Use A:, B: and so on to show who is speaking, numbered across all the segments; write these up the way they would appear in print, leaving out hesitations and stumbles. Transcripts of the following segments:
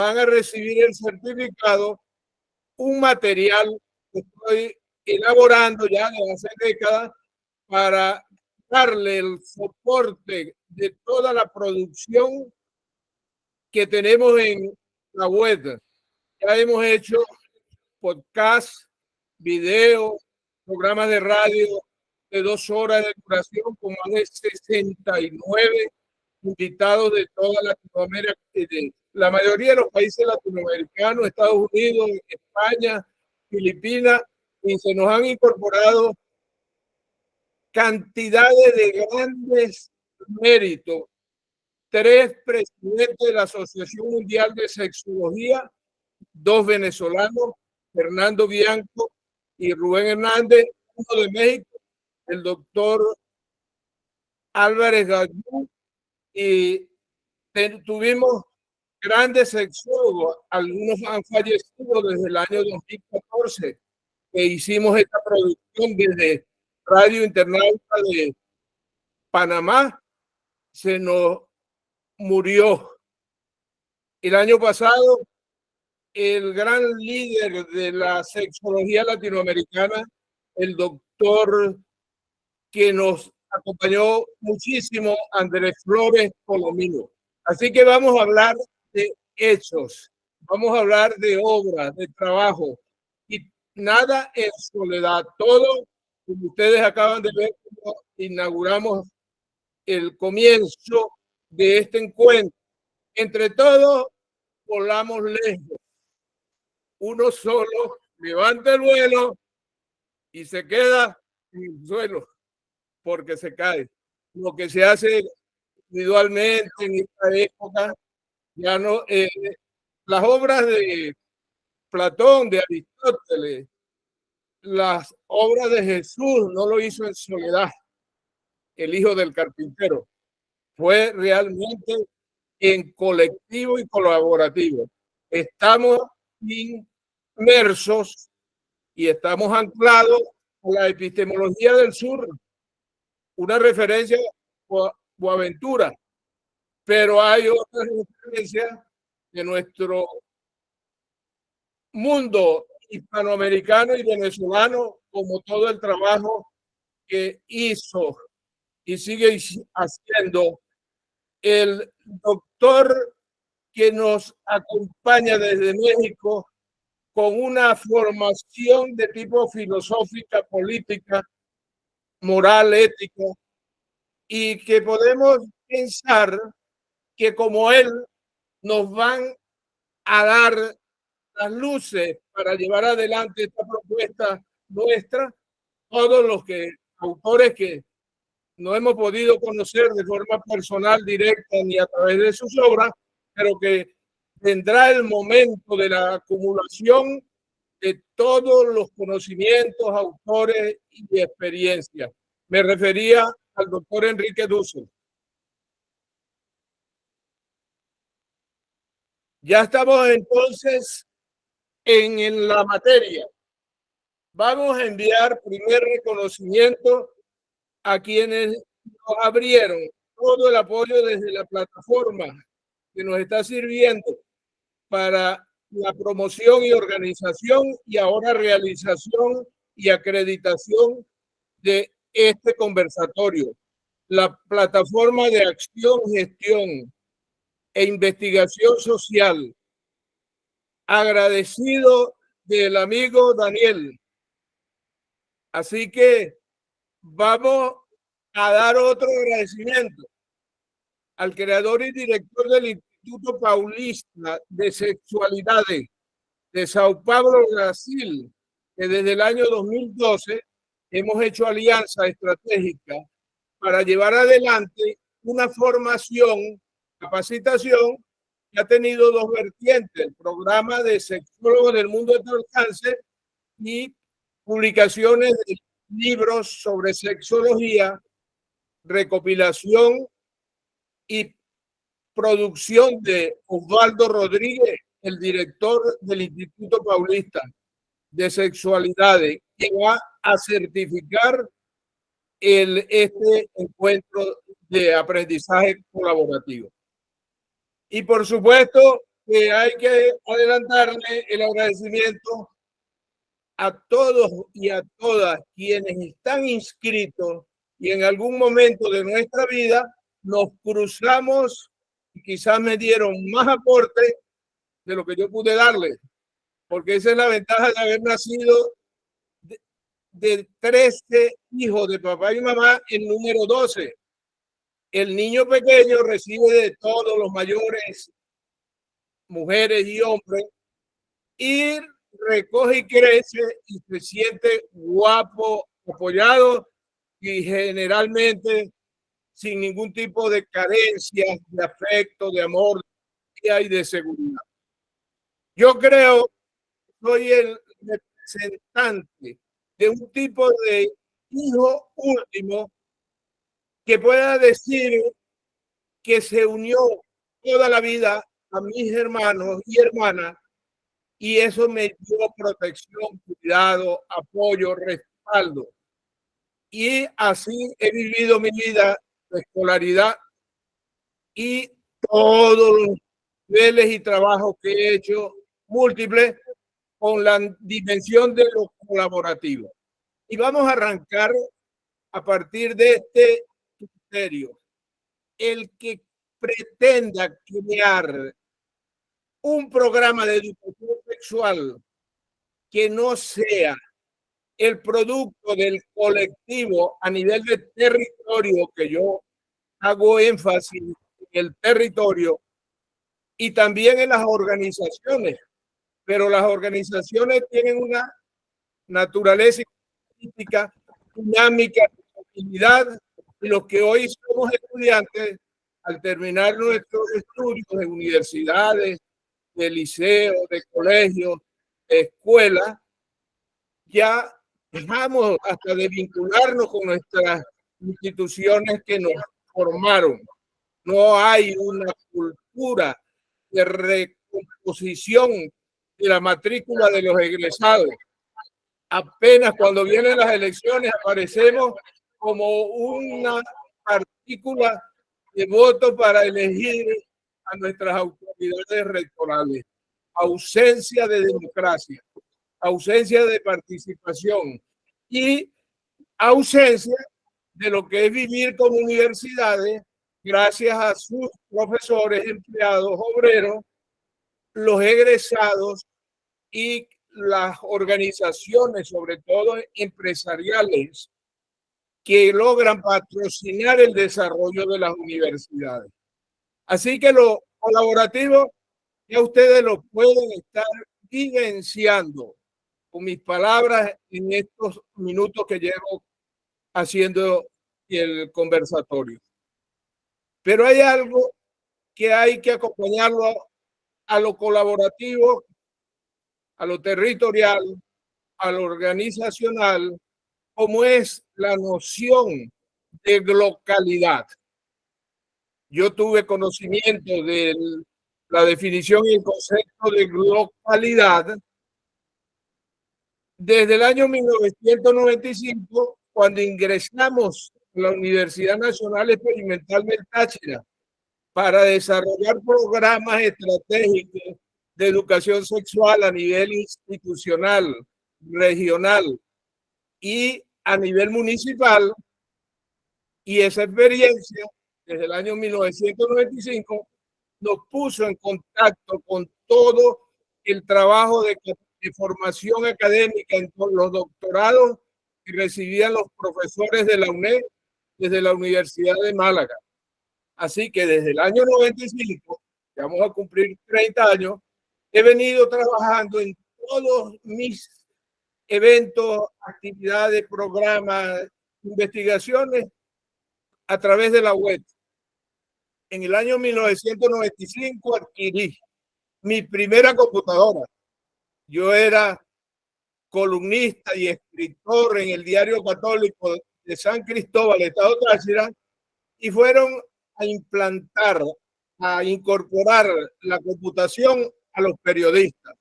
A: van a recibir el certificado, un material que estoy elaborando ya de hace décadas para darle el soporte de toda la producción que tenemos en la web. Ya hemos hecho podcast, videos, programas de radio de 2 horas de duración con más de 69 invitados de toda Latinoamérica, de la mayoría de los países latinoamericanos, Estados Unidos, España, Filipinas, y se nos han incorporado cantidades de grandes méritos. 3 presidentes de la Asociación Mundial de Sexología, 2 venezolanos, Fernando Bianco y Rubén Hernández, uno de México, el doctor Álvarez Gallú, y tuvimos grandes sexólogos, algunos han fallecido desde el año 2014, que hicimos esta producción desde Radio Internauta de Panamá. Se nos murió el año pasado el gran líder de la sexología latinoamericana, el doctor que nos acompañó muchísimo, Andrés Flores Colomino. Así que vamos a hablar de hechos, vamos a hablar de obras, de trabajo, y nada en soledad. Todo, como ustedes acaban de ver, inauguramos el comienzo de este encuentro. Entre todos, volamos lejos. Uno solo levanta el vuelo y se queda en el suelo porque se cae. Lo que se hace individualmente en esta época, ya no. Las obras de Platón, de Aristóteles, las obras de Jesús no lo hizo en soledad, el hijo del carpintero. Fue realmente en colectivo y colaborativo. Estamos inmersos y estamos anclados a la epistemología del sur, una referencia a Boaventura, pero hay otras referencias de nuestro mundo hispanoamericano y venezolano, como todo el trabajo que hizo y sigue haciendo el doctor que nos acompaña desde México, con una formación de tipo filosófica, política, moral, ética, y que podemos pensar que como él nos van a dar las luces para llevar adelante esta propuesta nuestra, todos los autores que no hemos podido conocer de forma personal, directa, ni a través de sus obras, pero que vendrá el momento de la acumulación de todos los conocimientos, autores y experiencias. Me refería al doctor Enrique Dussel. Ya estamos entonces en la materia. Vamos a enviar primer reconocimiento a quienes nos abrieron todo el apoyo desde la plataforma que nos está sirviendo para la promoción y organización y ahora realización y acreditación de este conversatorio. La plataforma de acción, gestión e investigación social. Agradecido del amigo Daniel. Así que vamos a dar otro agradecimiento al creador y director del Instituto Paulista de Sexualidades de Sao Paulo, Brasil, que desde el año 2012 hemos hecho alianza estratégica para llevar adelante una formación, capacitación que ha tenido 2 vertientes: el programa de sexólogos del mundo del cáncer y publicaciones de libros sobre sexología, recopilación y producción de Osvaldo Rodríguez, el director del Instituto Paulista de Sexualidades, que va a certificar este encuentro de aprendizaje colaborativo. Y por supuesto, que hay que adelantarle el agradecimiento a todos y a todas quienes están inscritos y en algún momento de nuestra vida nos cruzamos y quizás me dieron más aporte de lo que yo pude darle, porque esa es la ventaja de haber nacido de 13 hijos de papá y mamá, el número 12. El niño pequeño recibe de todos los mayores, mujeres y hombres, y recoge y crece y se siente guapo, apoyado y generalmente sin ningún tipo de carencia, de afecto, de amor y de seguridad. Yo creo que soy el representante de un tipo de hijo último que pueda decir que se unió toda la vida a mis hermanos y hermanas y eso me dio protección, cuidado, apoyo, respaldo. Y así he vivido mi vida de escolaridad y todos los niveles y trabajos que he hecho múltiples con la dimensión de lo colaborativo. Y vamos a arrancar a partir de este criterio. El que pretenda crear un programa de educación sexual que no sea el producto del colectivo a nivel de territorio, que yo hago énfasis en el territorio, y también en las organizaciones, pero las organizaciones tienen una naturaleza política, dinámica, actividad, y los que hoy somos estudiantes, al terminar nuestros estudios de universidades, de liceos, de colegios, de escuelas, ya dejamos hasta de vincularnos con nuestras instituciones que nos formaron. No hay una cultura de recomposición de la matrícula de los egresados. Apenas cuando vienen las elecciones aparecemos como una partícula de voto para elegir a nuestras autoridades rectorales. Ausencia de democracia, ausencia de participación y ausencia de lo que es vivir con universidades gracias a sus profesores, empleados, obreros, los egresados y las organizaciones, sobre todo empresariales, que logran patrocinar el desarrollo de las universidades. Así que lo colaborativo ya ustedes lo pueden estar vivenciando con mis palabras en estos minutos que llevo haciendo el conversatorio. Pero hay algo que hay que acompañarlo a lo colaborativo, a lo territorial, a lo organizacional, como es la noción de localidad. Yo tuve conocimiento de la definición y el concepto de localidad desde el año 1995, cuando ingresamos a la Universidad Nacional Experimental del Táchira para desarrollar programas estratégicos de educación sexual a nivel institucional, regional y a nivel municipal. Y esa experiencia, desde el año 1995, nos puso en contacto con todo el trabajo de formación académica en los doctorados que recibían los profesores de la UNED desde la Universidad de Málaga. Así que desde el año 95, que vamos a cumplir 30 años, he venido trabajando en todos mis eventos, actividades, programas, investigaciones a través de la web. En el año 1995 adquirí mi primera computadora. Yo era columnista y escritor en el Diario Católico de San Cristóbal, Estado Táchira, y fueron a implantar, a incorporar la computación a los periodistas.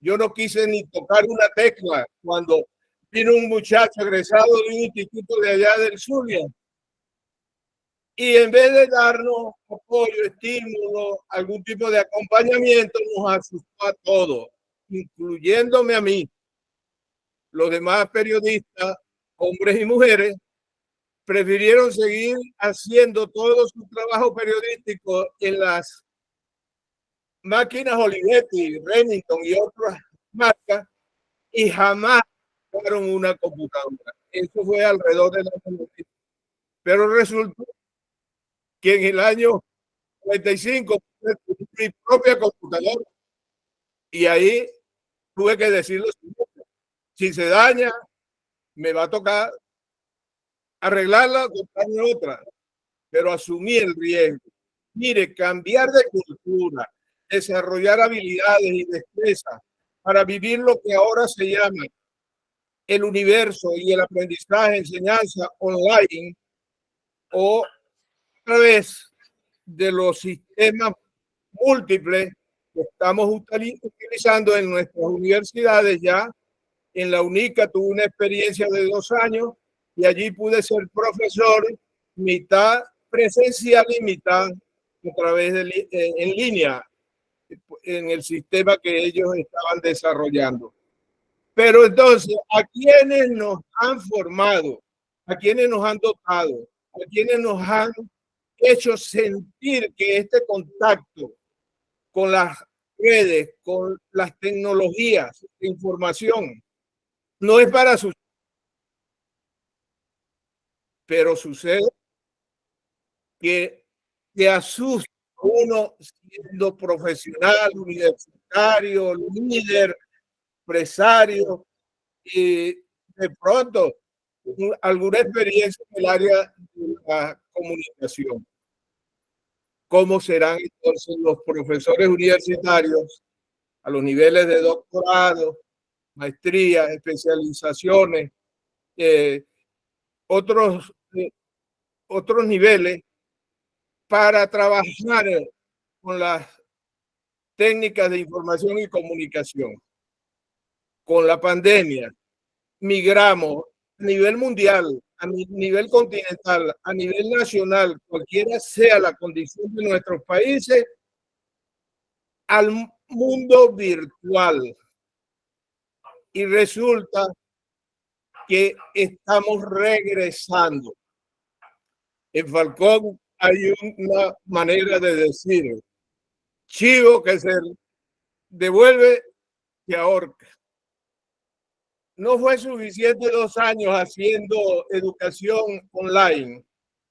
A: Yo no quise ni tocar una tecla cuando vino un muchacho egresado de un instituto de allá del Zulia Y en vez de darnos apoyo, estímulo, algún tipo de acompañamiento, nos asustó a todos, incluyéndome a mí. Los demás periodistas, hombres y mujeres, prefirieron seguir haciendo todo su trabajo periodístico en las máquinas Olivetti, Remington y otras marcas y jamás usaron una computadora. Eso fue alrededor de la tecnología. Pero resultó que en el año 95 mi propia computadora y ahí tuve que decirlo, si se daña, me va a tocar arreglarla, comprarme otra, pero asumí el riesgo. Mire, cambiar de cultura, desarrollar habilidades y destrezas para vivir lo que ahora se llama el universo y el aprendizaje, enseñanza online o a través de los sistemas múltiples que estamos utilizando en nuestras universidades ya. En la UNICA tuve una experiencia de 2 años y allí pude ser profesor, mitad presencial y mitad a través de en línea, en el sistema que ellos estaban desarrollando. Pero entonces, a quienes nos han formado, a quienes nos han dotado, a quienes nos han hecho sentir que este contacto con las redes, con las tecnologías de información, no es para sus, pero sucede que te asusta uno siendo profesional, universitario, líder, empresario, y de pronto alguna experiencia en el área de la comunicación. ¿Cómo serán entonces los profesores universitarios a los niveles de doctorado, maestría, especializaciones, eh, otros, otros niveles para trabajar con las técnicas de información y comunicación? Con la pandemia, migramos a nivel mundial, a nivel continental, a nivel nacional, cualquiera sea la condición de nuestros países, al mundo virtual. Y resulta que estamos regresando. En Falcón hay una manera de decir, chivo que se devuelve, se ahorca. No fue suficiente 2 años haciendo educación online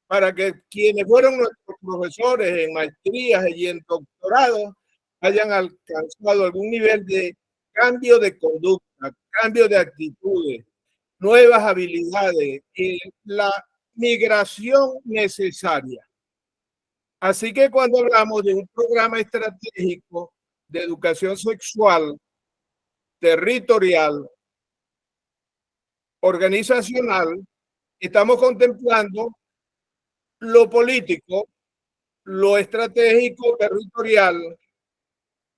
A: para que quienes fueron nuestros profesores en maestrías y en doctorados hayan alcanzado algún nivel de cambio de conducta, cambio de actitudes, nuevas habilidades y la migración necesaria. Así que cuando hablamos de un programa estratégico de educación sexual, territorial, organizacional, estamos contemplando lo político, lo estratégico, territorial,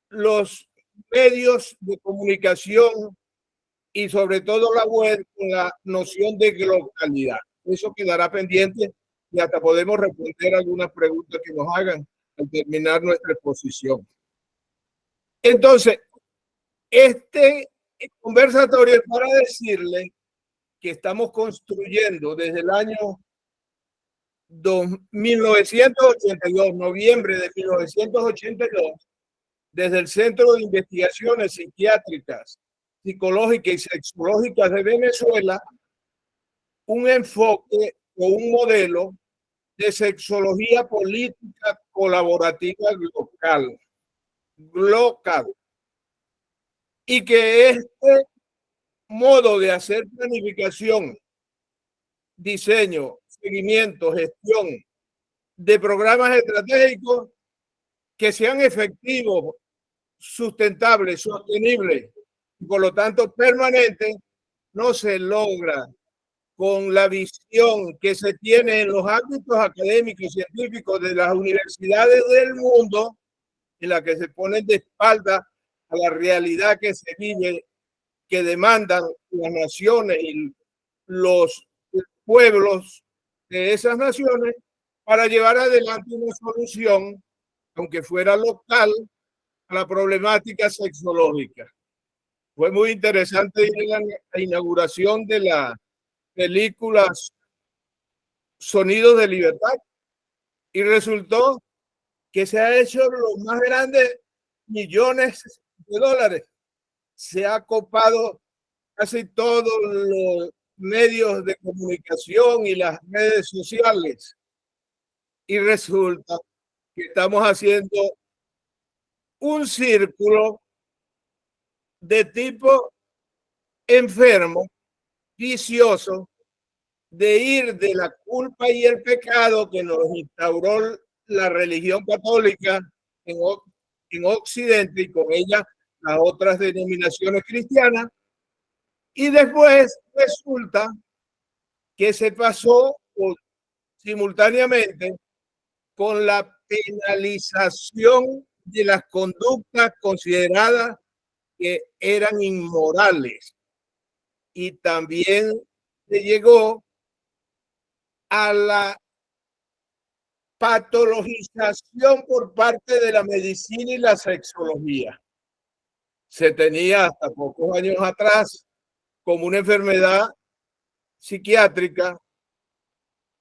A: los medios de comunicación y sobre todo la web con la noción de globalidad. Eso quedará pendiente y hasta podemos responder algunas preguntas que nos hagan al terminar nuestra exposición. Entonces, este conversatorio es para decirle que estamos construyendo desde el año 1982, noviembre de 1982, desde el Centro de Investigaciones Psiquiátricas, Psicológicas y Sexológicas de Venezuela, un enfoque o un modelo de sexología política colaborativa local. Y que este modo de hacer planificación, diseño, seguimiento, gestión de programas estratégicos que sean efectivos, sustentables, sostenibles y por lo tanto permanentes, no se logra con la visión que se tiene en los ámbitos académicos y científicos de las universidades del mundo, en la que se ponen de espalda a la realidad que se vive, que demandan las naciones y los pueblos de esas naciones, para llevar adelante una solución, aunque fuera local, a la problemática sexológica. Fue muy interesante ir a la inauguración de la película Sonidos de Libertad y resultó que se ha hecho los más grandes millones de dólares. Se ha copado casi todos los medios de comunicación y las redes sociales. Y resulta que estamos haciendo un círculo de tipo enfermo, vicioso, de ir de la culpa y el pecado que nos instauró la religión católica en Occidente y con ella las otras denominaciones cristianas, y después resulta que se pasó simultáneamente con la penalización de las conductas consideradas que eran inmorales, y también se llegó a la patologización por parte de la medicina y la sexología. Se tenía hasta pocos años atrás como una enfermedad psiquiátrica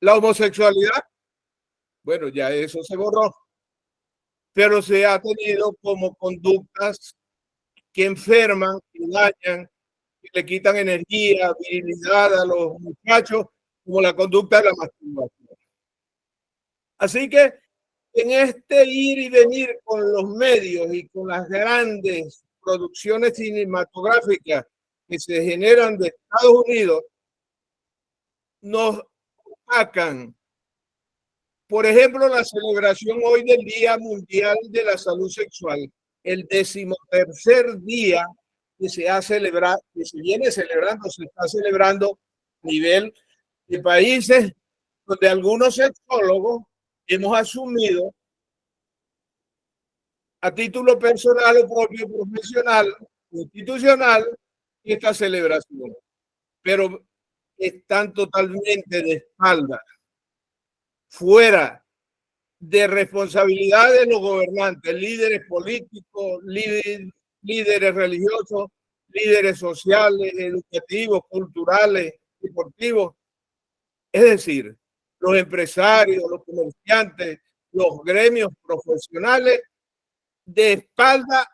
A: la homosexualidad. Bueno, ya eso se borró, pero se ha tenido como conductas que enferman, que dañan, que le quitan energía, virilidad a los muchachos, como la conducta de la masturbación. Así que en este ir y venir con los medios y con las grandes producciones cinematográficas que se generan de Estados Unidos, nos opacan. Por ejemplo, la celebración hoy del Día Mundial de la Salud Sexual, el 13º día que se ha celebrado, que se viene celebrando, se está celebrando a nivel de países donde algunos sexólogos hemos asumido a título personal o propio, profesional, institucional, esta celebración, pero están totalmente de espaldas, fuera de responsabilidad de los gobernantes, líderes políticos, líderes religiosos, líderes sociales, educativos, culturales, deportivos. Es decir, los empresarios, los comerciantes, los gremios profesionales, de espalda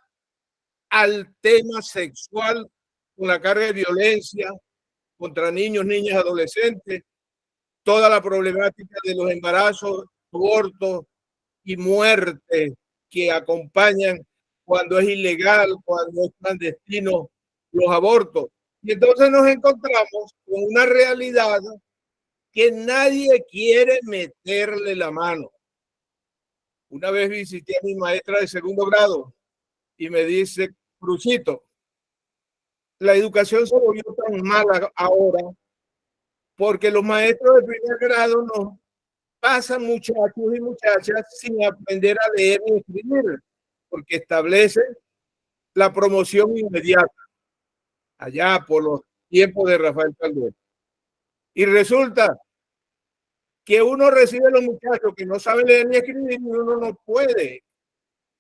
A: al tema sexual, con la carga de violencia contra niños, niñas, adolescentes, toda la problemática de los embarazos, abortos y muertes que acompañan cuando es ilegal, cuando es clandestino los abortos. Y entonces nos encontramos con una realidad que nadie quiere meterle la mano. Una vez visité a mi maestra de segundo grado y me dice, Crucito, la educación se volvió tan mala ahora porque los maestros de primer grado nos pasan muchachos y muchachas sin aprender a leer ni escribir, porque establece la promoción inmediata, allá por los tiempos de Rafael Caldera. Y resulta que uno recibe a los muchachos que no saben leer ni escribir y uno no puede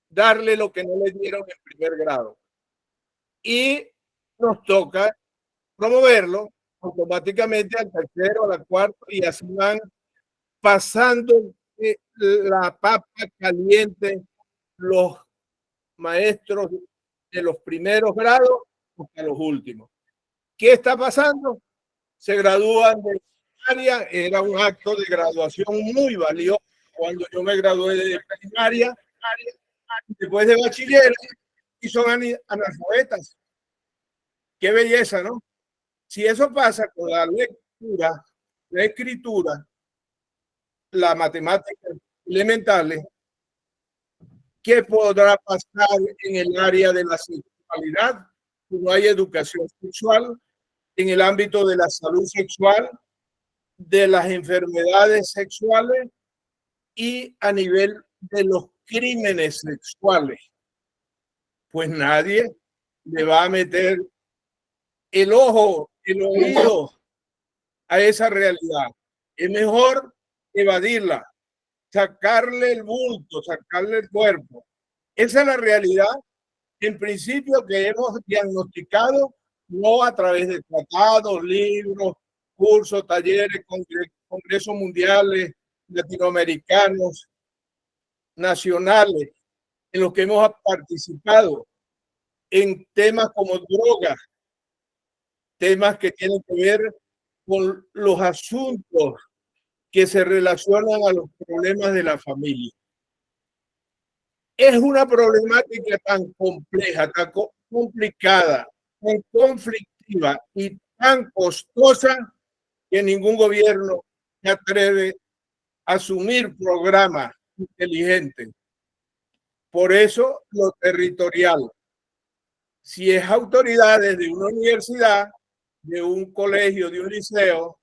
A: darle lo que no le dieron en primer grado. Y nos toca promoverlo automáticamente al tercero, al cuarto, y así van pasando la papa caliente los maestros de los primeros grados hasta los últimos. ¿Qué está pasando? Se gradúan de primaria, era un acto de graduación muy valioso cuando yo me gradué de primaria, después de bachiller, y son analfabetas. Qué belleza, ¿no? Si eso pasa con la lectura, la escritura, la matemática elementales, ¿qué podrá pasar en el área de la sexualidad? No hay educación sexual, en el ámbito de la salud sexual, de las enfermedades sexuales y a nivel de los crímenes sexuales. Pues nadie le va a meter el ojo, el oído a esa realidad. Es mejor evadirla. sacarle el bulto, sacarle el cuerpo. Esa es la realidad, en principio, que hemos diagnosticado, no a través de tratados, libros, cursos, talleres, congresos mundiales, latinoamericanos, nacionales, en los que hemos participado en temas como drogas, temas que tienen que ver con los asuntos que se relacionan a los problemas de la familia. Es una problemática tan compleja, tan complicada, tan conflictiva y tan costosa que ningún gobierno se atreve a asumir programas inteligentes. Por eso, lo territorial. Si es autoridades de una universidad, de un colegio, de un liceo,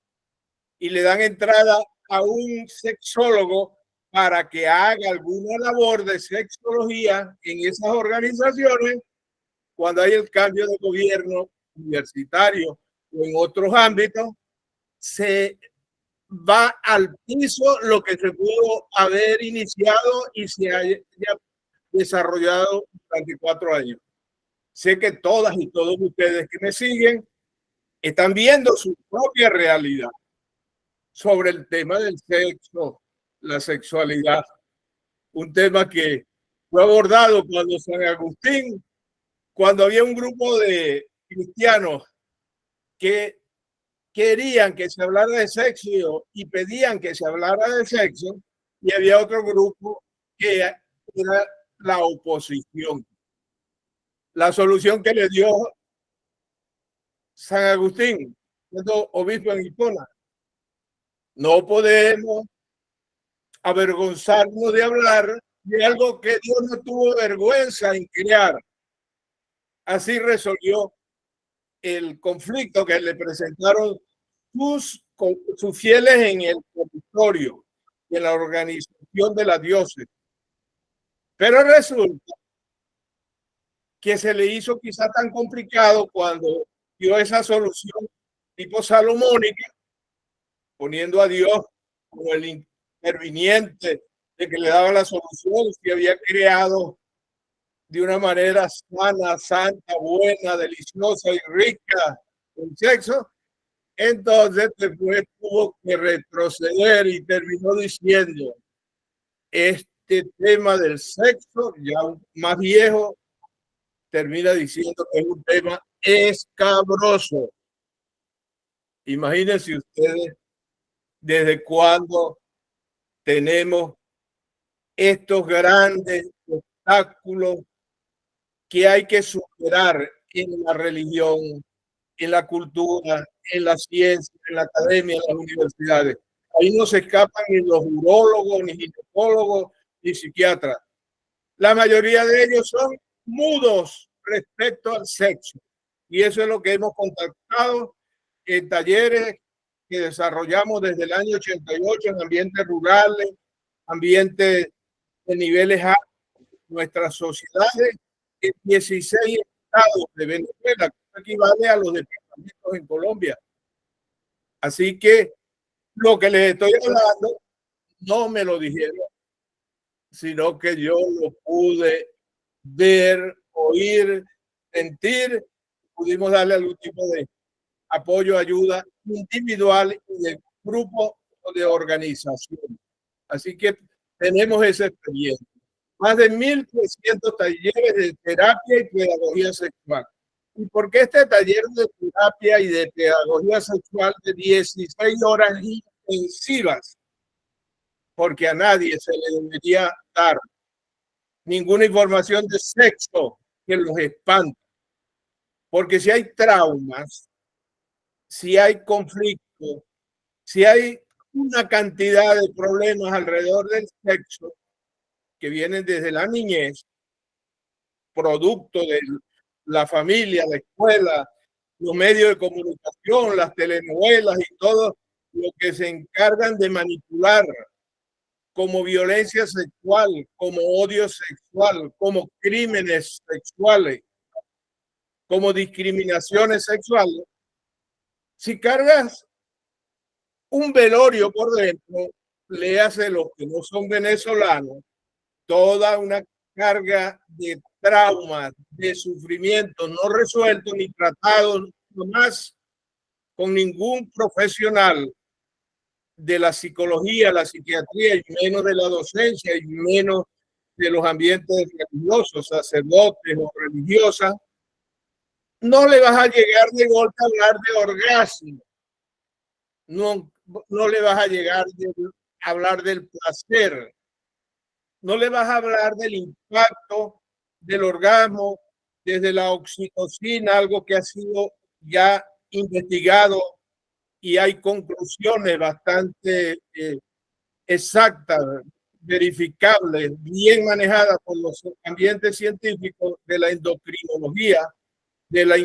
A: y le dan entrada a un sexólogo para que haga alguna labor de sexología en esas organizaciones, cuando hay el cambio de gobierno universitario o en otros ámbitos, se va al piso lo que se pudo haber iniciado y se haya desarrollado durante 4 años. Sé que todas y todos ustedes que me siguen están viendo su propia realidad sobre el tema del sexo, la sexualidad, un tema que fue abordado cuando San Agustín, cuando había un grupo de cristianos que querían que se hablara de sexo y pedían que se hablara de sexo, y había otro grupo que era la oposición. La solución que le dio San Agustín, siendo obispo en Hipona: no podemos avergonzarnos de hablar de algo que Dios no tuvo vergüenza en crear. Así resolvió el conflicto que le presentaron sus fieles en el consistorio y en la organización de la diócesis. Pero resulta que se le hizo quizá tan complicado cuando dio esa solución tipo salomónica, poniendo a Dios como el interviniente de que le daba la solución, que había creado de una manera sana, santa, buena, deliciosa y rica el sexo. Entonces después tuvo que retroceder y terminó diciendo: este tema del sexo, ya más viejo, termina diciendo que es un tema escabroso. Imagínense ustedes desde cuándo tenemos estos grandes obstáculos que hay que superar en la religión, en la cultura, en la ciencia, en la academia, en las universidades. Ahí no se escapan ni los urólogos, ni ginecólogos, ni psiquiatras. La mayoría de ellos son mudos respecto al sexo. Y eso es lo que hemos contactado en talleres que desarrollamos desde el año 88 en ambientes rurales, ambientes de niveles altos. Nuestras sociedades en 16 estados de Venezuela, que equivale a los departamentos en Colombia. Así que lo que les estoy hablando no me lo dijeron, sino que yo lo pude ver, oír, sentir. Pudimos darle algún tipo de apoyo, ayuda individual y de grupo o de organización. Así que tenemos esa experiencia. Más de 1.300 talleres de terapia y pedagogía sexual. ¿Y por qué este taller de terapia y de pedagogía sexual de 16 horas intensivas? Porque a nadie se le debería dar ninguna información de sexo que los espante. Porque si hay traumas, si hay conflictos, si hay una cantidad de problemas alrededor del sexo que vienen desde la niñez, producto de la familia, la escuela, los medios de comunicación, las telenovelas y todo lo que se encargan de manipular como violencia sexual, como odio sexual, como crímenes sexuales, como discriminaciones sexuales. Si cargas un velorio por dentro, léase los que no son venezolanos, toda una carga de traumas, de sufrimientos no resueltos ni tratados más con ningún profesional de la psicología, la psiquiatría, y menos de la docencia, y menos de los ambientes religiosos, sacerdotes o religiosas. No le vas a llegar de golpe a hablar de orgasmo. No le vas a llegar a hablar del placer. No le vas a hablar del impacto del orgasmo desde la oxitocina, algo que ha sido ya investigado y hay conclusiones bastante exactas, verificables, bien manejadas por los ambientes científicos de la endocrinología, de la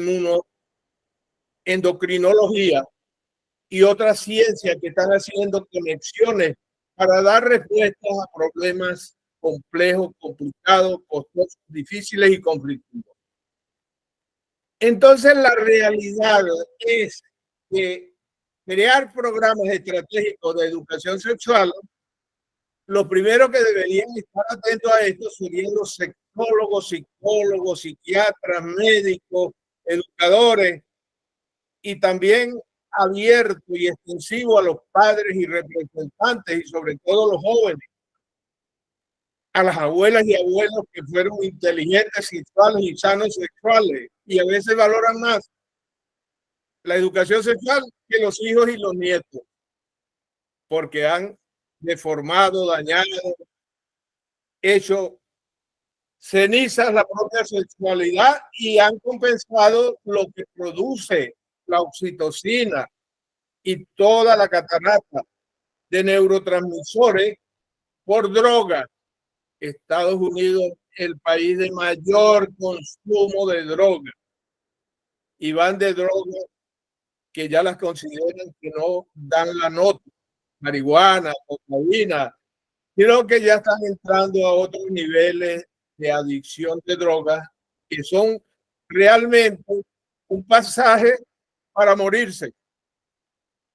A: inmunoendocrinología y otras ciencias que están haciendo conexiones para dar respuestas a problemas complejos, complicados, costosos, difíciles y conflictivos. Entonces, la realidad es que crear programas estratégicos de educación sexual, lo primero que deberían estar atentos a esto serían los sexólogos, psicólogos, psiquiatras, médicos, educadores, y también abierto y extensivo a los padres y representantes y sobre todo los jóvenes, a las abuelas y abuelos que fueron inteligentes sexuales y sanos sexuales y a veces valoran más la educación sexual que los hijos y los nietos, porque han deformado, dañado, hecho cenizas la propia sexualidad y han compensado lo que produce la oxitocina y toda la catarata de neurotransmisores por drogas. Estados Unidos, el país de mayor consumo de drogas, y van de drogas que ya las consideran que no dan la nota, marihuana, cocaína, creo que ya están entrando a otros niveles de adicción de drogas que son realmente un pasaje para morirse.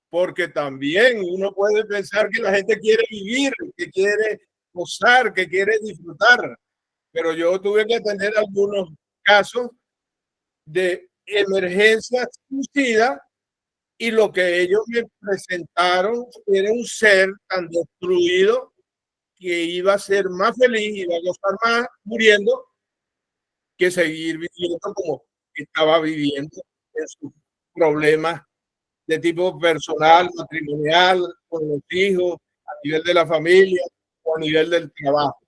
A: Porque también uno puede pensar que la gente quiere vivir, que quiere gozar, que quiere disfrutar, pero yo tuve que atender algunos casos de emergencia suicida y lo que ellos me presentaron era un ser tan destruido que iba a ser más feliz, iba a gozar más muriendo que seguir viviendo como estaba viviendo en sus problemas de tipo personal, matrimonial, con los hijos, a nivel de la familia o a nivel del trabajo.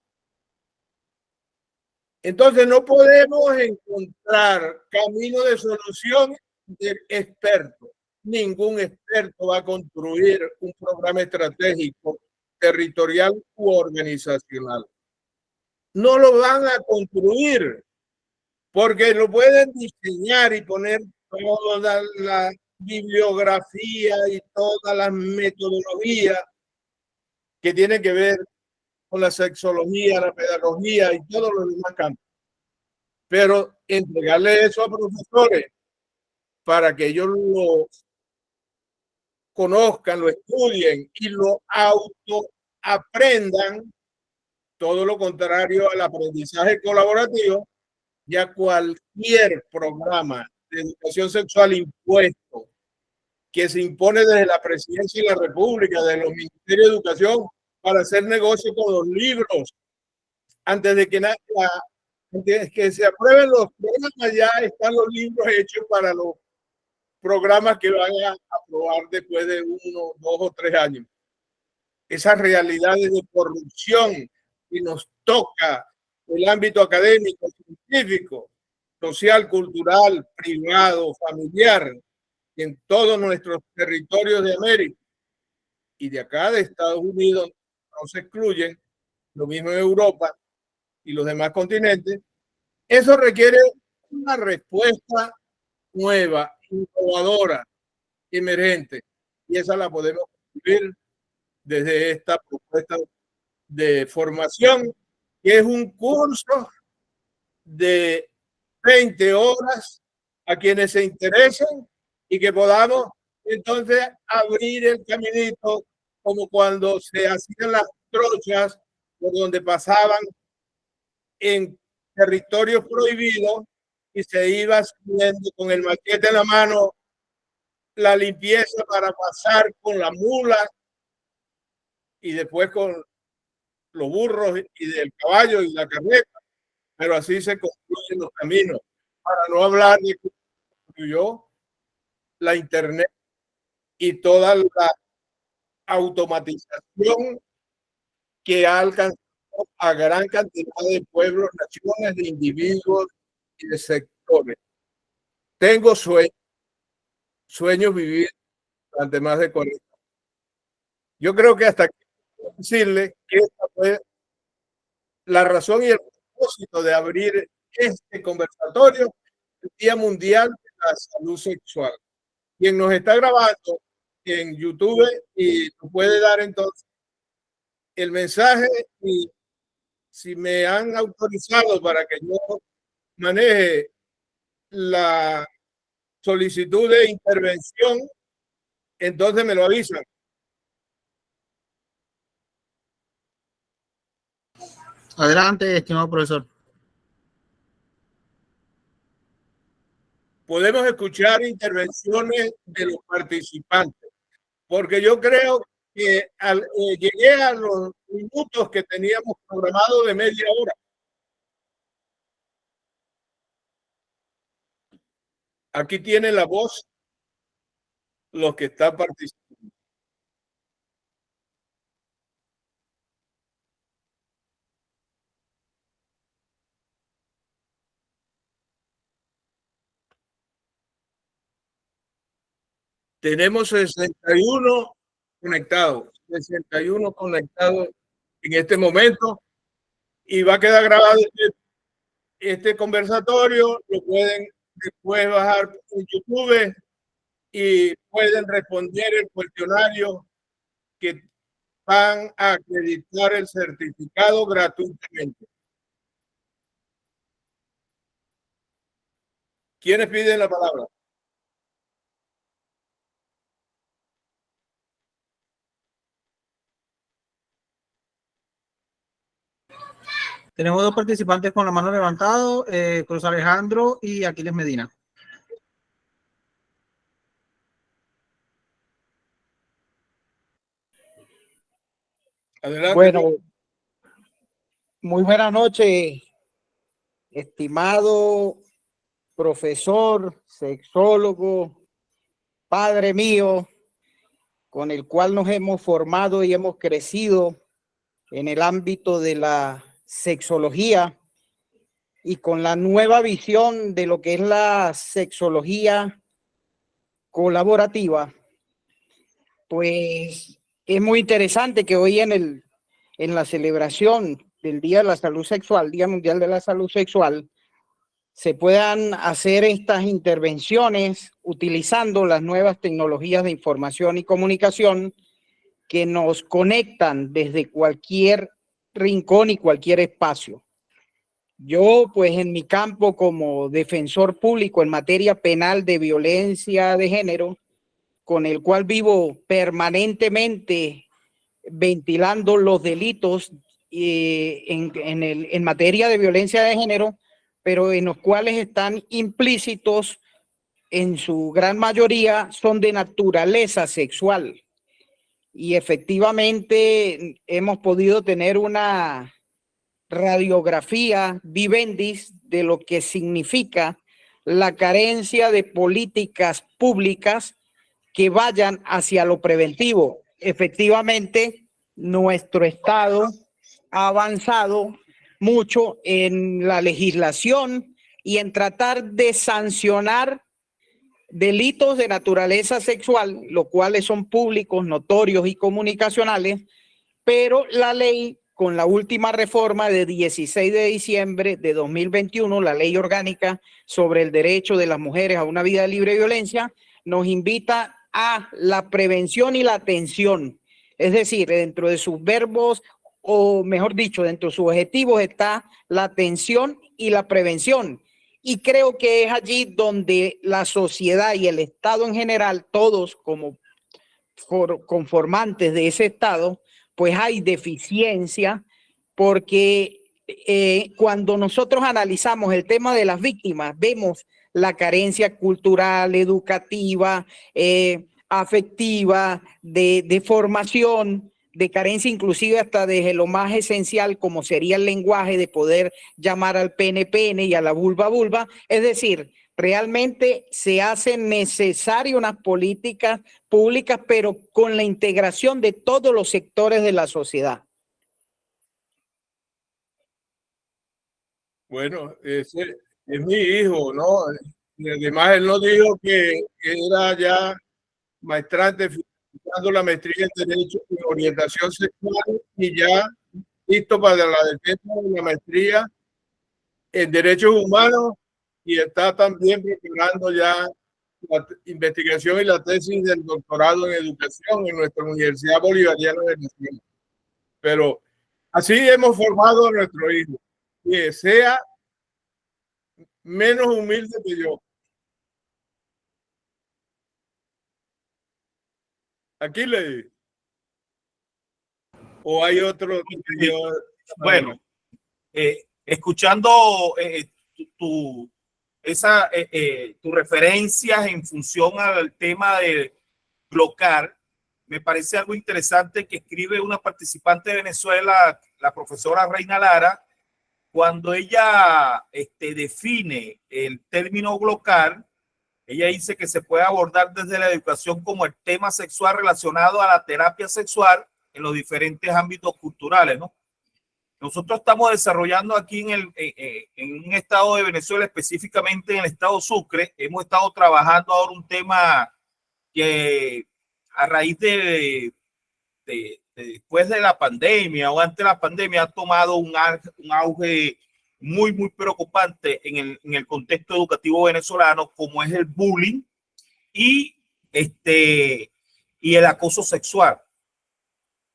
A: Entonces no podemos encontrar camino de solución de expertos. Ningún experto va a construir un programa estratégico territorial u organizacional. No lo van a construir porque lo pueden diseñar y poner toda la bibliografía y todas las metodologías que tienen que ver con la sexología, la pedagogía y todos los demás campos. Pero entregarle eso a profesores para que ellos lo conozcan, lo estudien y lo autoaprendan, todo lo contrario al aprendizaje colaborativo, ya cualquier programa de educación sexual impuesto que se impone desde la Presidencia y la República, de los Ministerios de Educación, para hacer negocio con los libros, antes de que se aprueben los programas, ya están los libros hechos para los programas que van a aprobar después de 1, 2 o 3 años. Esas realidades de corrupción que nos toca el ámbito académico, científico, social, cultural, privado, familiar, en todos nuestros territorios de América y de acá de Estados Unidos, no se excluyen, lo mismo en Europa y los demás continentes. Eso requiere una respuesta nueva, innovadora, emergente, y esa la podemos construir desde esta propuesta de formación, que es un curso de 20 horas a quienes se interesen y que podamos entonces abrir el caminito como cuando se hacían las trochas por donde pasaban en territorios prohibidos y se iba subiendo con el machete en la mano la limpieza para pasar con la mula y después con los burros y del caballo y la carreta, pero así se construyen los caminos, para no hablar de que construyó la internet y toda la automatización que ha alcanzado a gran cantidad de pueblos, naciones, de individuos y de sectores. Tengo sueños vivir durante más de 40 años. Yo creo que hasta aquí puedo decirle que esta fue la razón y el propósito de abrir este conversatorio, el Día Mundial de la Salud Sexual. Quien nos está grabando en YouTube y nos puede dar entonces el mensaje, y si me han autorizado para que yo maneje la solicitud de intervención, entonces me lo avisan.
B: Adelante, estimado profesor.
A: Podemos escuchar intervenciones de los participantes, porque yo creo que llegué a los minutos que teníamos programado de media hora. Aquí tiene la voz los que están participando. Tenemos 61 conectados en este momento, y va a quedar grabado este conversatorio. Lo pueden después bajar en YouTube y pueden responder el cuestionario que van a acreditar el certificado gratuitamente. ¿Quiénes piden la palabra?
B: Tenemos dos participantes con la mano levantada, Cruz Alejandro y Aquiles Medina.
A: Adelante.
C: Bueno, muy buenas noches, estimado profesor, sexólogo, padre mío, con el cual nos hemos formado y hemos crecido en el ámbito de la sexología y con la nueva visión de lo que es la sexología colaborativa. Pues es muy interesante que hoy en la celebración del Día de la Salud Sexual, Día Mundial de la Salud Sexual, se puedan hacer estas intervenciones utilizando las nuevas tecnologías de información y comunicación que nos conectan desde cualquier rincón y cualquier espacio. Yo, pues en mi campo como defensor público en materia penal de violencia de género, con el cual vivo permanentemente ventilando los delitos en materia de violencia de género, pero en los cuales están implícitos, en su gran mayoría, son de naturaleza sexual. Y efectivamente hemos podido tener una radiografía vivendis de lo que significa la carencia de políticas públicas que vayan hacia lo preventivo. Efectivamente, nuestro Estado ha avanzado mucho en la legislación y en tratar de sancionar delitos de naturaleza sexual, los cuales son públicos, notorios y comunicacionales, pero la ley, con la última reforma de 16 de diciembre de 2021, la ley orgánica sobre el derecho de las mujeres a una vida libre de violencia, nos invita a la prevención y la atención. Es decir, dentro de sus verbos, o mejor dicho, dentro de sus objetivos está la atención y la prevención. Y creo que es allí donde la sociedad y el Estado en general, todos como conformantes de ese Estado, pues hay deficiencia porque cuando nosotros analizamos el tema de las víctimas, vemos la carencia cultural, educativa, afectiva, de formación, de carencia inclusive hasta desde lo más esencial como sería el lenguaje, de poder llamar al pene pene y a la vulva vulva. Es decir, realmente se hacen necesarias unas políticas públicas, pero con la integración de todos los sectores de la sociedad.
A: Bueno, ese es mi hijo, ¿no? Y además, él no dijo que era ya maestrante, finalizando la maestría en Derecho y Orientación Sexual y ya listo para la defensa de la maestría en Derechos Humanos y está también preparando ya la investigación y la tesis del doctorado en Educación en nuestra Universidad Bolivariana de Venezuela. Pero así hemos formado a nuestro hijo, que sea menos humilde que yo. Aquí le o hay otro.
D: Bueno, escuchando tu referencias en función al tema de bloquear, me parece algo interesante que escribe una participante de Venezuela, la profesora Reina Lara, cuando ella define el término bloquear. Ella dice que se puede abordar desde la educación como el tema sexual relacionado a la terapia sexual en los diferentes ámbitos culturales, ¿no? Nosotros estamos desarrollando aquí en un estado de Venezuela, específicamente en el estado Sucre, hemos estado trabajando ahora un tema que a raíz de después de la pandemia o antes de la pandemia ha tomado un auge muy, muy preocupante en el contexto educativo venezolano, como es el bullying y, y el acoso sexual.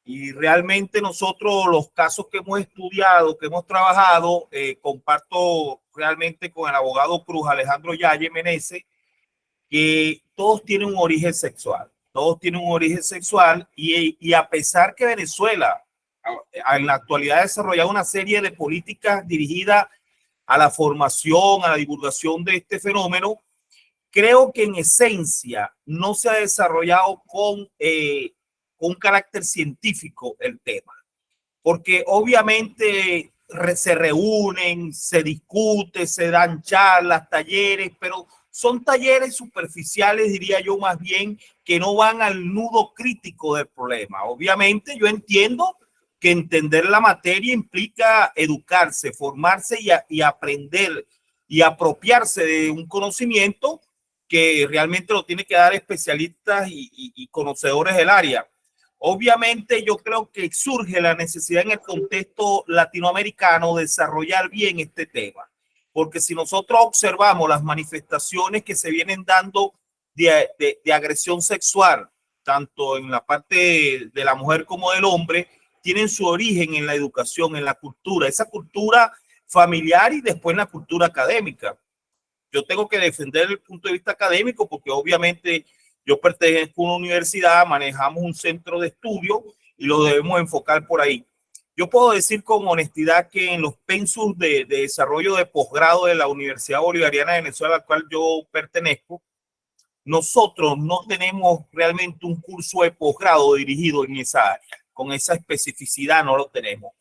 D: Y realmente nosotros los casos que hemos estudiado, que hemos trabajado, comparto realmente con el abogado Cruz Alejandro Yaye Meneses, que todos tienen un origen sexual. Todos tienen un origen sexual y a pesar que Venezuela en la actualidad ha desarrollado una serie de políticas dirigidas a la formación, a la divulgación de este fenómeno, creo que en esencia no se ha desarrollado con un carácter científico el tema, porque obviamente se reúnen, se discute, se dan charlas, talleres, pero son talleres superficiales, diría yo, más bien, que no van al nudo crítico del problema. Obviamente yo entiendo que entender la materia implica educarse, formarse y aprender y apropiarse de un conocimiento que realmente lo tiene que dar especialistas y conocedores del área. Obviamente yo creo que surge la necesidad en el contexto latinoamericano de desarrollar bien este tema, porque si nosotros observamos las manifestaciones que se vienen dando de agresión sexual, tanto en la parte de la mujer como del hombre, tienen su origen en la educación, en la cultura, esa cultura familiar y después en la cultura académica. Yo tengo que defender el punto de vista académico porque obviamente yo pertenezco a una universidad, manejamos un centro de estudio y lo debemos enfocar por ahí. Yo puedo decir con honestidad que en los pensus de desarrollo de posgrado de la Universidad Bolivariana de Venezuela, al cual yo pertenezco, nosotros no tenemos realmente un curso de posgrado dirigido en esa área. Con esa especificidad no lo tenemos.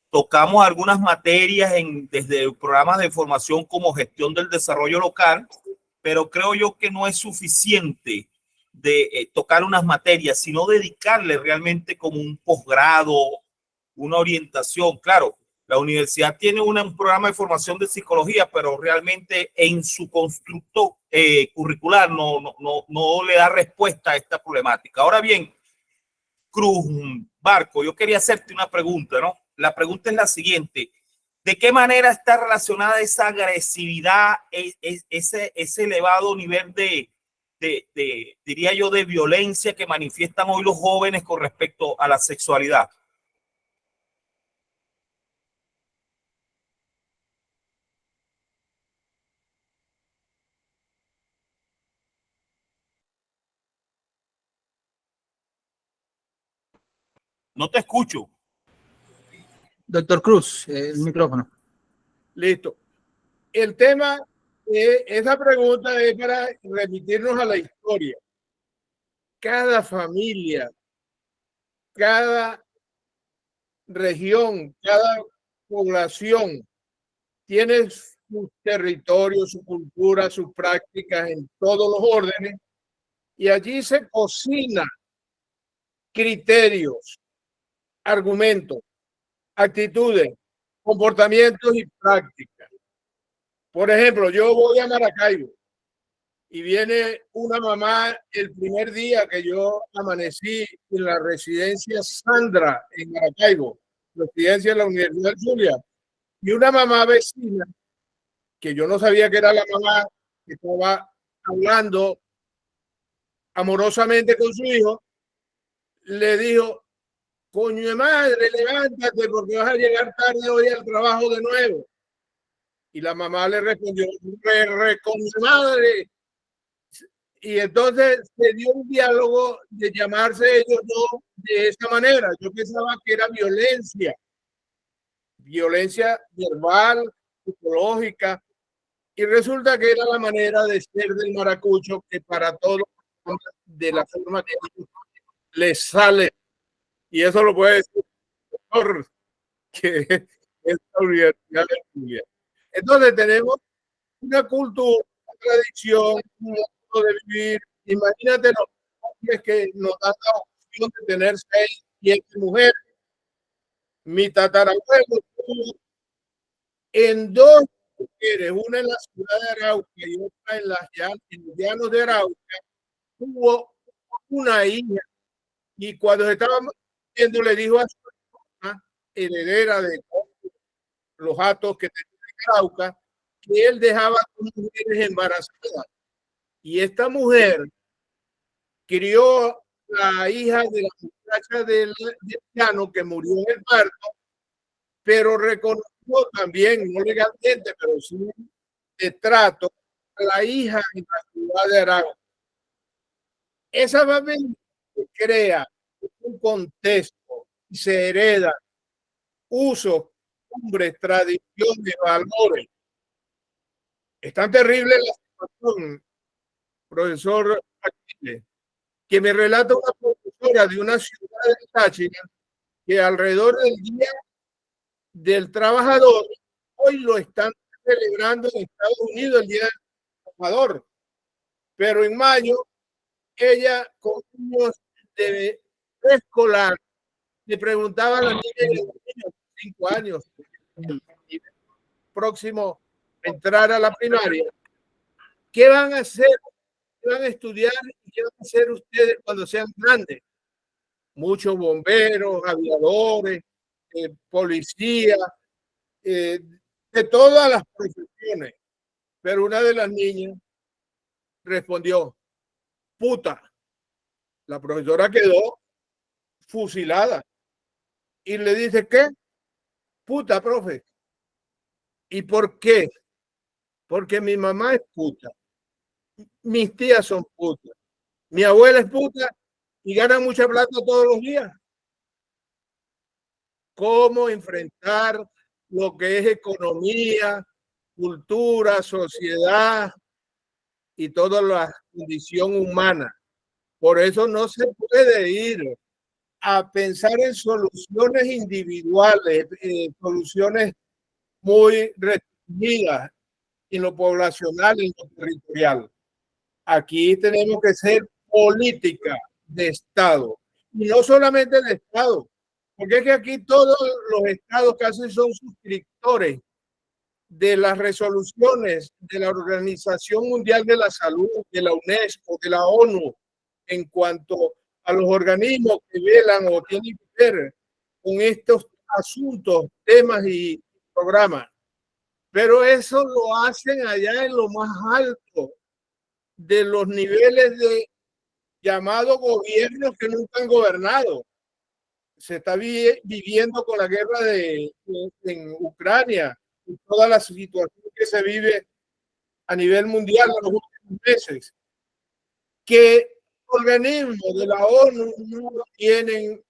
D: Tocamos algunas materias desde programas de formación como gestión del desarrollo local, pero creo yo que no es suficiente de tocar unas materias, sino dedicarle realmente como un posgrado, una orientación. Claro, la universidad tiene un programa de formación de psicología, pero realmente en su constructo curricular no le da respuesta a esta problemática. Ahora bien, Cruz Barco, yo quería hacerte una pregunta, ¿no? La pregunta es la siguiente. ¿De qué manera está relacionada esa agresividad, ese elevado nivel diría yo, de violencia que manifiestan hoy los jóvenes con respecto a la sexualidad? No te escucho.
B: Doctor Cruz, el micrófono.
A: Listo. El tema, esa pregunta es para remitirnos a la historia. Cada familia, cada región, cada población tiene sus territorios, su cultura, sus prácticas en todos los órdenes, y allí se cocina criterios, argumentos, actitudes, comportamientos y prácticas. Por ejemplo, yo voy a Maracaibo y viene una mamá el primer día que yo amanecí en la residencia Sandra en Maracaibo, residencia de la Universidad Zulia, y una mamá vecina que yo no sabía que era la mamá que estaba hablando amorosamente con su hijo, le dijo: coño de madre, levántate porque vas a llegar tarde hoy al trabajo de nuevo. Y la mamá le respondió: coño de madre. Y entonces se dio un diálogo de llamarse ellos dos de esa manera. Yo pensaba que era violencia verbal, psicológica, y resulta que era la manera de ser del maracucho que para todos de la forma que les sale. Y eso lo puede decir por que es la Universidad de Zulia. Entonces tenemos una cultura, una tradición, un modo de vivir. Imagínate los hombres que nos dan la opción de tener 6, 7 mujeres. Mi tatarabuelo tuvo en 2 mujeres, una en la ciudad de Arauca y otra en los llanos de Arauca, tuvo una hija, y cuando estábamos viendo le dijo a su hija, heredera de los actos que tenía en Arauca, que él dejaba a sus mujeres embarazadas. Y esta mujer crió la hija de la muchacha del llano que murió en el parto, pero reconoció también, no legalmente, pero sí de trato, a la hija en la ciudad de Arauca. Esa familia se crea un contexto y se hereda usos, costumbres, tradiciones, valores. Es tan terrible la situación, profesor Aquiles, que me relata una profesora de una ciudad de Táchira que alrededor del Día del Trabajador, hoy lo están celebrando en Estados Unidos, el Día del Trabajador, pero en mayo ella con niños de escolar le preguntaba a la niña de 5 años, próximo a entrar a la primaria, ¿qué van a hacer? ¿Qué van a estudiar? ¿Y qué van a hacer ustedes cuando sean grandes? Muchos bomberos, aviadores, policías, de todas las profesiones. Pero una de las niñas respondió: puta. La profesora quedó fusilada y le dice: ¿qué? Puta, profe. ¿Y por qué? Porque mi mamá es puta, mis tías son putas, mi abuela es puta y gana mucha plata todos los días. ¿Cómo enfrentar lo que es economía, cultura, sociedad y toda la condición humana? Por eso no se puede ir a pensar en soluciones individuales, soluciones muy restringidas en lo poblacional y en lo territorial. Aquí tenemos que ser política de Estado, y no solamente de Estado, porque es que aquí todos los estados casi son suscriptores de las resoluciones de la Organización Mundial de la Salud, de la UNESCO, de la ONU, en cuanto a los organismos que velan o tienen que ver con estos asuntos, temas y programas. Pero eso lo hacen allá en lo más alto de los niveles de llamados gobiernos que nunca han gobernado. Se está viviendo con la guerra en Ucrania y toda la situación que se vive a nivel mundial en los últimos meses. Que organismos de la ONU no tienen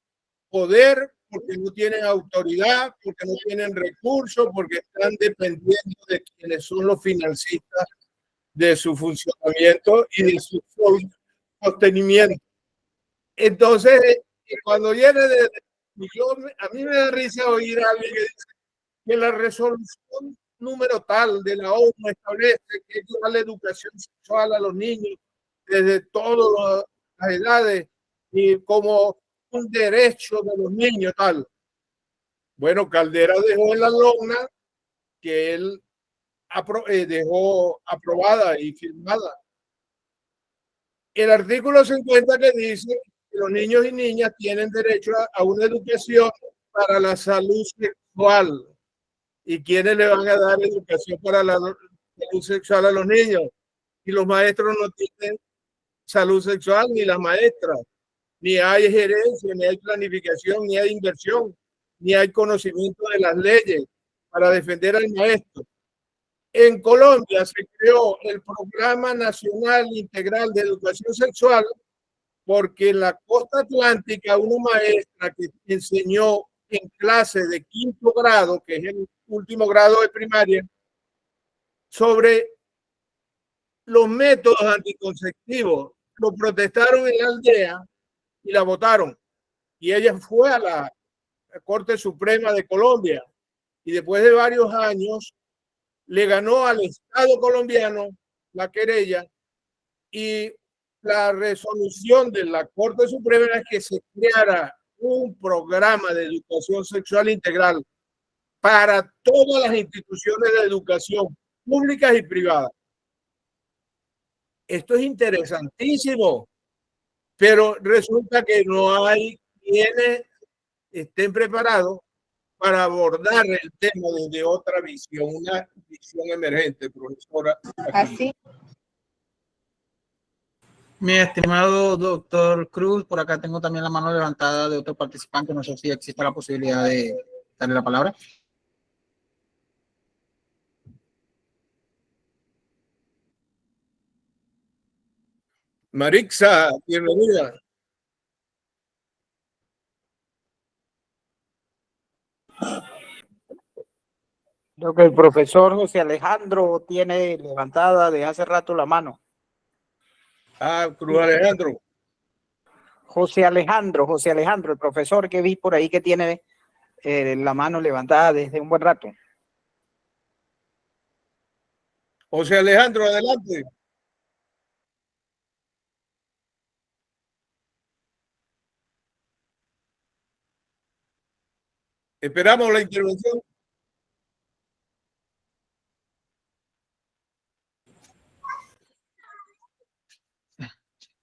A: poder, porque no tienen autoridad, porque no tienen recursos, porque están dependiendo de quienes son los financistas de su funcionamiento y de su sostenimiento. Entonces, cuando viene a mí me da risa oír a alguien que dice que la resolución número tal de la ONU establece que hay que darle educación sexual a los niños desde todas las edades y como un derecho de los niños tal. Bueno, Caldera dejó en la lona que él dejó aprobada y firmada el artículo 50 que dice que los niños y niñas tienen derecho a una educación para la salud sexual. ¿Y quiénes le van a dar educación para la salud sexual a los niños? Y los maestros no tienen salud sexual, ni las maestras. Ni hay gerencia, ni hay planificación, ni hay inversión, ni hay conocimiento de las leyes para defender al maestro. En Colombia se creó el Programa Nacional Integral de Educación Sexual porque en la costa atlántica una maestra que enseñó en clase de 5º grado, que es el último grado de primaria, sobre los métodos anticonceptivos, lo protestaron en la aldea y la votaron. Y ella fue a la Corte Suprema de Colombia y después de varios años le ganó al Estado colombiano la querella y la resolución de la Corte Suprema era que se creara un programa de educación sexual integral para todas las instituciones de educación públicas y privadas. Esto es interesantísimo, pero resulta que no hay quienes estén preparados para abordar el tema desde otra visión, una visión emergente, profesora.
E: Así.
B: Mi estimado doctor Cruz, por acá tengo también la mano levantada de otro participante. No sé si existe la posibilidad de darle la palabra.
A: Marixa, bienvenida.
C: Creo que el profesor José Alejandro tiene levantada de hace rato la mano.
A: Cruz Alejandro.
C: José Alejandro, el profesor que vi por ahí que tiene la mano levantada desde un buen rato.
A: José Alejandro, adelante. Esperamos la intervención.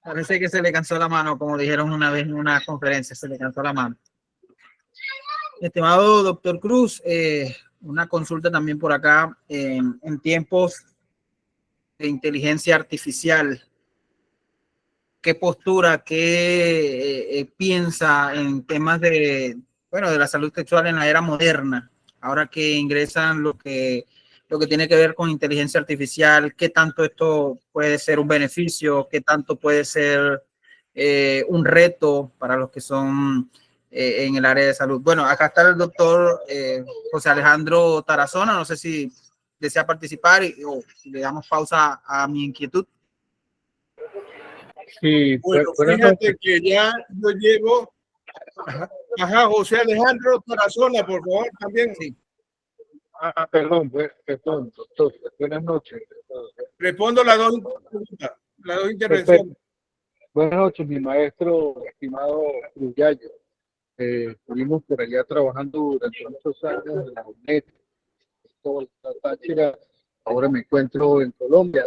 B: Parece que se le cansó la mano, como dijeron una vez en una conferencia, se le cansó la mano. Estimado doctor Cruz, una consulta también por acá. En tiempos de inteligencia artificial, ¿qué postura, qué piensa en temas de la salud sexual en la era moderna? Ahora que ingresan lo que tiene que ver con inteligencia artificial, ¿qué tanto esto puede ser un beneficio? ¿Qué tanto puede ser un reto para los que son en el área de salud? Bueno, acá está el doctor José Alejandro Tarazona. No sé si desea participar o si le damos pausa a mi inquietud.
A: Sí, bueno, fíjate que ya yo llevo. Ajá, José Alejandro Tarazona, por favor, también. Sí.
F: Perdón, doctor. Buenas noches.
A: Respondo las dos intervenciones.
F: Buenas noches, mi maestro, estimado Cruyayo. Estuvimos por allá trabajando durante muchos años en la UNED, Táchira. Ahora me encuentro en Colombia.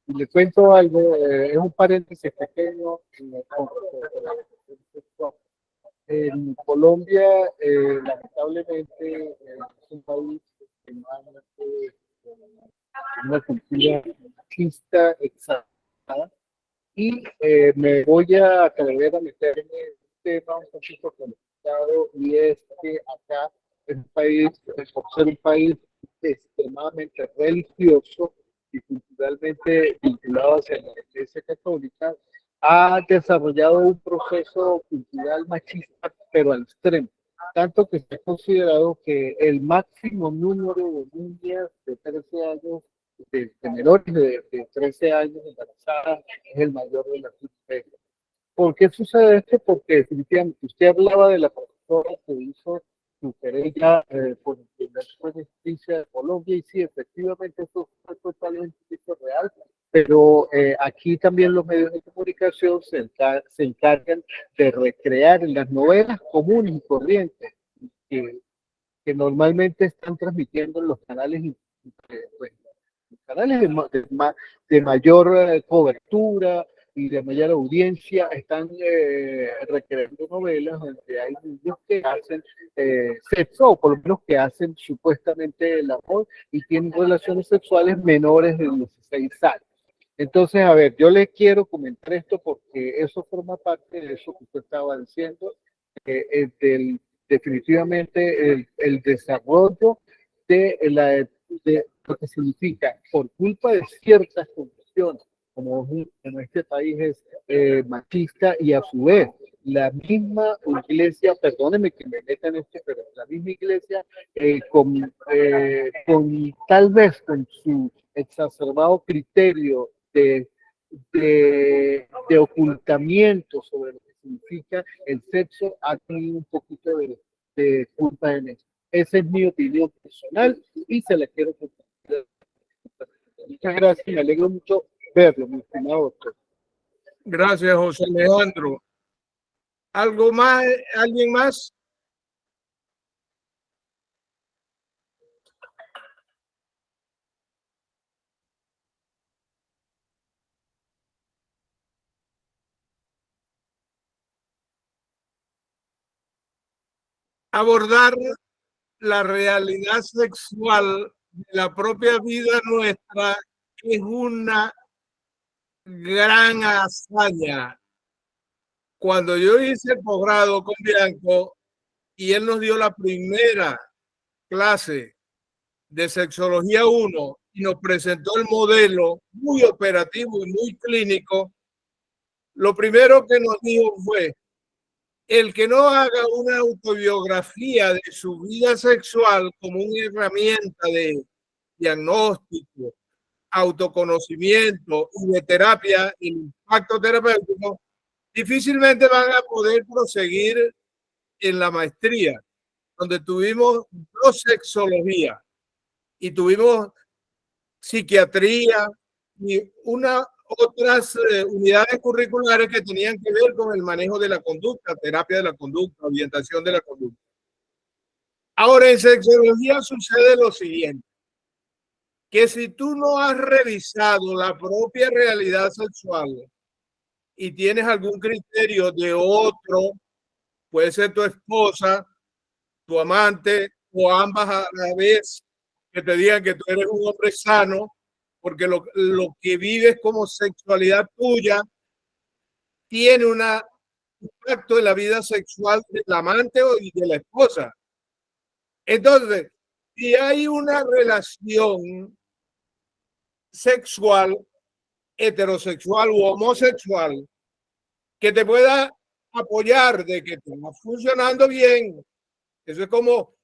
F: Y le cuento algo, es un paréntesis pequeño. En Colombia, lamentablemente, es un país que no hay una cultura machista exagerada. Y me voy a atrever a meterme en un tema un poquito complicado, y es que acá es un país, por ser un país extremadamente religioso y culturalmente vinculado hacia la Iglesia Católica, ha desarrollado un proceso cultural machista, pero al extremo. Tanto que se ha considerado que el máximo número de niñas de 13 años, de menores de 13 años embarazadas, es el mayor de las historias. ¿Por qué sucede esto? Porque definitivamente usted hablaba de la profesora que hizo su querella por el primer juez de justicia de Colombia, y sí, efectivamente eso fue totalmente real, pero aquí también los medios de comunicación se encargan de recrear en las novelas comunes y corrientes que, que normalmente están transmitiendo en los canales, pues, canales de mayor cobertura y de mayor audiencia, están recreando novelas donde hay niños que hacen sexo, o por lo menos que hacen supuestamente el amor y tienen relaciones sexuales menores de 16 años. Entonces, a ver, yo le quiero comentar esto porque eso forma parte de eso que usted estaba diciendo, definitivamente el desarrollo de lo que significa, por culpa de ciertas condiciones, como este país es machista, y a su vez la misma iglesia, perdóneme que me meta en esto, pero la misma iglesia con tal vez con su exacerbado criterio de ocultamiento sobre lo que significa el sexo, ha tenido un poquito de culpa en eso. Esa es mi opinión personal y se la quiero compartir. Muchas gracias, me alegro mucho verlo, mi estimado doctor.
A: Gracias, José Alejandro. ¿Algo más? ¿Alguien más? Abordar la realidad sexual de la propia vida nuestra es una gran hazaña. Cuando yo hice el posgrado con Bianco y él nos dio la primera clase de Sexología 1 y nos presentó el modelo muy operativo y muy clínico, lo primero que nos dijo fue: el que no haga una autobiografía de su vida sexual como una herramienta de diagnóstico, autoconocimiento y de terapia, el impacto terapéutico, difícilmente van a poder proseguir en la maestría, donde tuvimos 2 sexologías y tuvimos psiquiatría y otras unidades curriculares que tenían que ver con el manejo de la conducta, terapia de la conducta, orientación de la conducta. Ahora, en sexología sucede lo siguiente, que si tú no has revisado la propia realidad sexual y tienes algún criterio de otro, puede ser tu esposa, tu amante o ambas a la vez, que te digan que tú eres un hombre sano, porque lo que vives como sexualidad tuya tiene un impacto en la vida sexual del amante o de la esposa. Entonces, si hay una relación sexual, heterosexual u homosexual, que te pueda apoyar de que te va funcionando bien, eso es como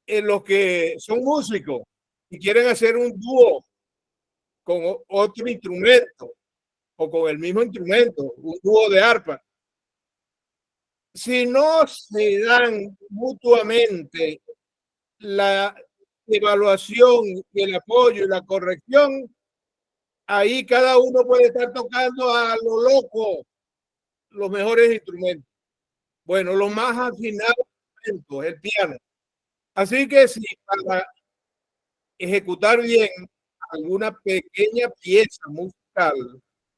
A: en los que son músicos y quieren hacer un dúo con otro instrumento o con el mismo instrumento, un dúo de arpa. Si no se dan mutuamente la evaluación y el apoyo y la corrección, ahí cada uno puede estar tocando a lo loco los mejores instrumentos. Bueno, los más afinados instrumentos, el piano. Así que si para ejecutar bien alguna pequeña pieza musical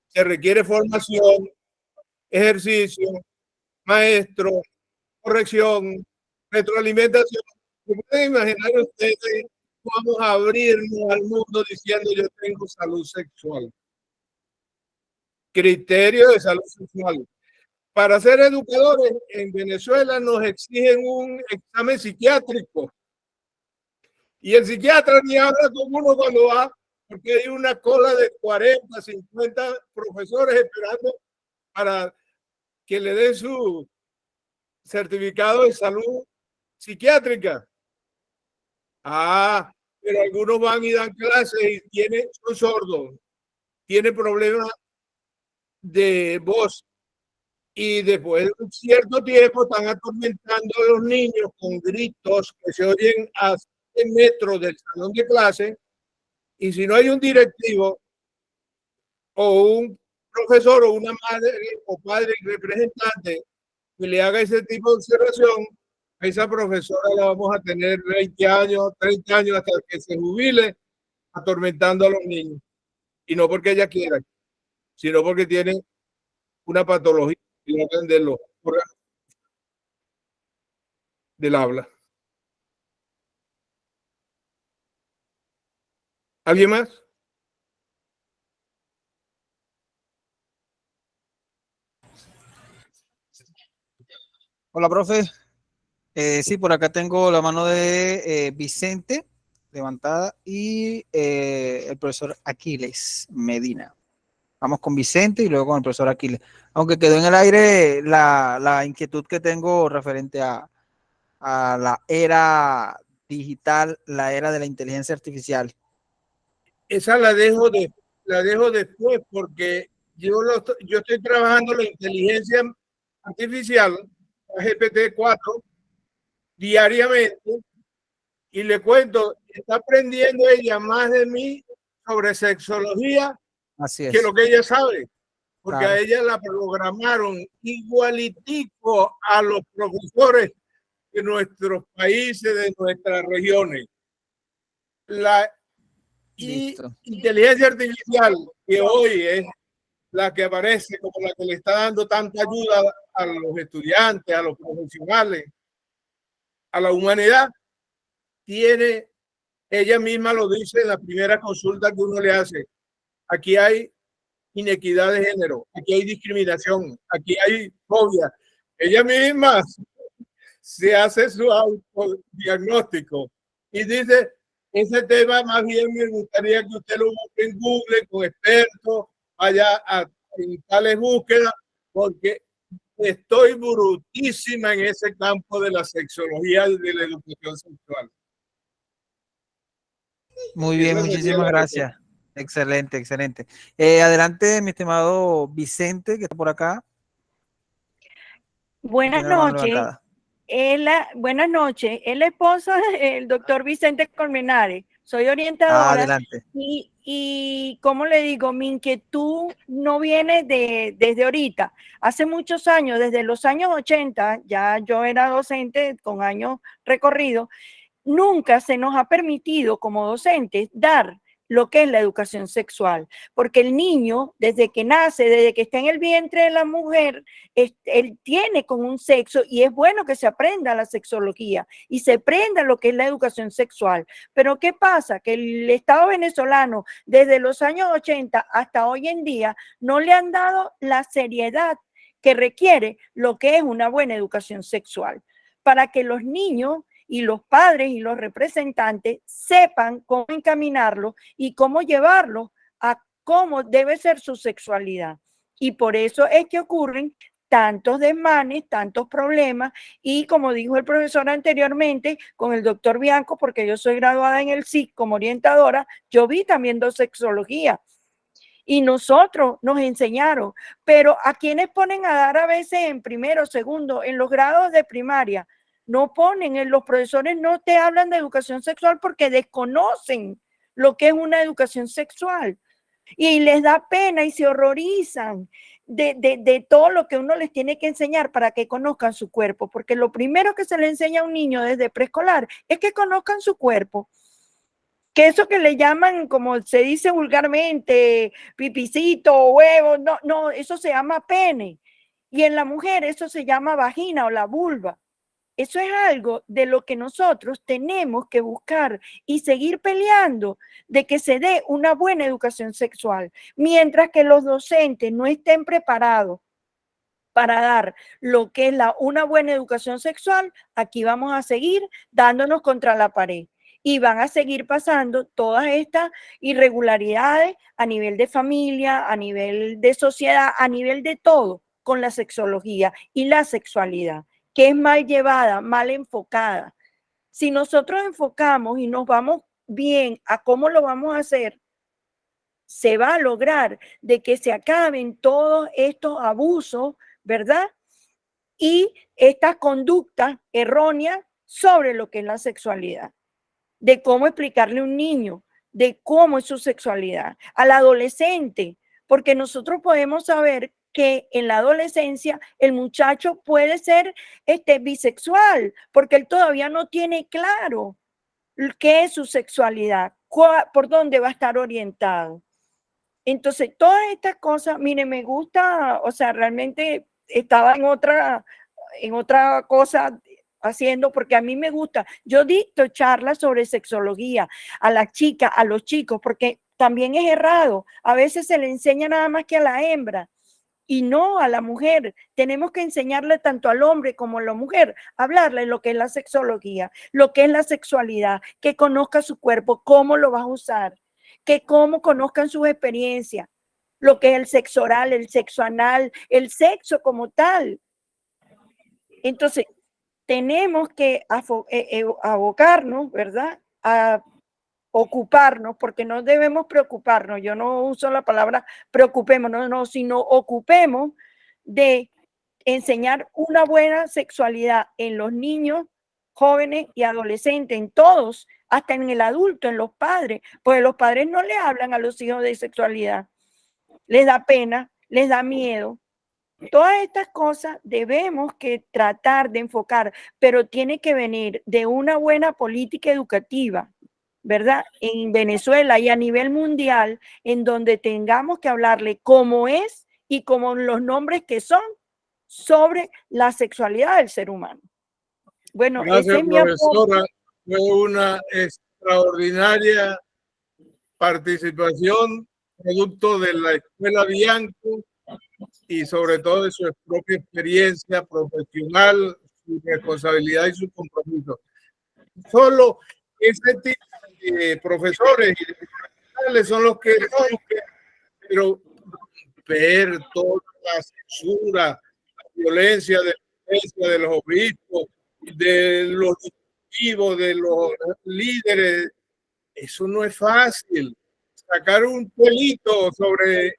A: se requiere formación, ejercicio, maestro, corrección, retroalimentación. ¿Se pueden imaginar ustedes? Vamos a abrirnos al mundo diciendo yo tengo salud sexual. Criterio de salud sexual. Para ser educadores en Venezuela nos exigen un examen psiquiátrico. Y el psiquiatra ni habla con uno cuando va, porque hay una cola de 40, 50 profesores esperando para que le den su certificado de salud psiquiátrica. Ah, pero algunos van y dan clases y son sordos, tienen problemas de voz, y después de un cierto tiempo están atormentando a los niños con gritos que se oyen a 100 metros del salón de clase, y si no hay un directivo o un profesor o una madre o padre representante que le haga ese tipo de observación, a esa profesora la vamos a tener 20 años, 30 años hasta que se jubile atormentando a los niños. Y no porque ella quiera, sino porque tiene una patología de los órganos del habla. ¿Alguien más?
B: Hola, profe. Sí, por acá tengo la mano de Vicente levantada y el profesor Aquiles Medina. Vamos con Vicente y luego con el profesor Aquiles. Aunque quedó en el aire la inquietud que tengo referente a la era digital, la era de la inteligencia artificial.
A: Esa la dejo después porque yo estoy trabajando la inteligencia artificial, la GPT-4, diariamente, y le cuento, está aprendiendo ella más de mí sobre sexología
B: Así
A: que
B: es.
A: lo que ella sabe, porque
B: Claro.
A: a ella la programaron igualitico a los profesores de nuestros países, de nuestras regiones. Y
B: Listo.
A: inteligencia artificial, que hoy es la que aparece como la que le está dando tanta ayuda a los estudiantes, a los profesionales, a la humanidad, ella misma lo dice en la primera consulta que uno le hace, aquí hay inequidad de género, aquí hay discriminación, aquí hay fobia. Ella misma se hace su autodiagnóstico y dice, ese tema más bien me gustaría que usted lo busque en Google con expertos, vaya en tales búsquedas, porque estoy brutísima en ese campo de la sexología y de la educación sexual.
B: Muy bien, muchísimas gracias. Excelente, excelente. Adelante, mi estimado Vicente, que está por acá.
E: Buenas noches. Buenas noches. Es la esposa del doctor Vicente Colmenares. Soy orientadora.
B: Adelante.
E: Y como le digo, mi inquietud no viene desde ahorita. Hace muchos años, desde los años 80, ya yo era docente con años recorridos, nunca se nos ha permitido como docentes dar lo que es la educación sexual, porque el niño, desde que nace, desde que está en el vientre de la mujer, él tiene con un sexo y es bueno que se aprenda la sexología y se aprenda lo que es la educación sexual. Pero ¿qué pasa? Que el Estado venezolano, desde los años 80 hasta hoy en día, no le han dado la seriedad que requiere lo que es una buena educación sexual, para que los niños y los padres y los representantes sepan cómo encaminarlo y cómo llevarlo a cómo debe ser su sexualidad. Y por eso es que ocurren tantos desmanes, tantos problemas, y como dijo el profesor anteriormente, con el doctor Bianco, porque yo soy graduada en el SIC como orientadora, yo vi también sexología. Y nosotros nos enseñaron, pero a quienes ponen a dar a veces en primero, segundo, en los grados de primaria, no ponen, los profesores no te hablan de educación sexual porque desconocen lo que es una educación sexual y les da pena y se horrorizan de todo lo que uno les tiene que enseñar para que conozcan su cuerpo, porque lo primero que se le enseña a un niño desde preescolar es que conozcan su cuerpo. Que eso que le llaman, como se dice vulgarmente, pipicito, huevo, no, eso se llama pene. Y en la mujer eso se llama vagina o la vulva. Eso es algo de lo que nosotros tenemos que buscar y seguir peleando de que se dé una buena educación sexual, mientras que los docentes no estén preparados para dar lo que es una buena educación sexual, aquí vamos a seguir dándonos contra la pared. y van a seguir pasando todas estas irregularidades a nivel de familia, a nivel de sociedad, a nivel de todo con la sexología y la sexualidad, que es mal llevada, mal enfocada. Si nosotros enfocamos y nos vamos bien a cómo lo vamos a hacer, se va a lograr de que se acaben todos estos abusos, ¿verdad? Y estas conductas erróneas sobre lo que es la sexualidad, de cómo explicarle a un niño, de cómo es su sexualidad, al adolescente, porque nosotros podemos saber que en la adolescencia el muchacho puede ser bisexual, porque él todavía no tiene claro qué es su sexualidad, por dónde va a estar orientado. Entonces, todas estas cosas, mire, me gusta, o sea, realmente estaba en otra cosa haciendo, porque a mí me gusta. Yo dicto charlas sobre sexología a las chicas, a los chicos, porque también es errado. A veces se le enseña nada más que a la hembra y no a la mujer. Tenemos que enseñarle tanto al hombre como a la mujer, hablarle lo que es la sexología, lo que es la sexualidad, que conozca su cuerpo, cómo lo vas a usar, que cómo conozcan sus experiencias, lo que es el sexo oral, el sexo anal, el sexo como tal. Entonces, tenemos que abocarnos, ¿verdad? A ocuparnos, porque no debemos preocuparnos. Yo no uso la palabra preocupémonos, no, sino ocupemos de enseñar una buena sexualidad en los niños, jóvenes y adolescentes, en todos, hasta en el adulto, en los padres, porque los padres no le hablan a los hijos de sexualidad, les da pena, les da miedo. Todas estas cosas debemos que tratar de enfocar, pero tiene que venir de una buena política educativa, ¿verdad? En Venezuela y a nivel mundial, en donde tengamos que hablarle cómo es y como los nombres que son sobre la sexualidad del ser humano. Bueno,
A: gracias,
E: ese es mi
A: profesora. Fue una extraordinaria participación, producto de la Escuela Bianco y sobre todo de su propia experiencia profesional, su responsabilidad y su compromiso. Solo ese tipo de profesores y de profesionales son los que pero ver toda la censura, la violencia de los obispos, de los directivos, de los líderes, eso no es fácil. Sacar un pelito sobre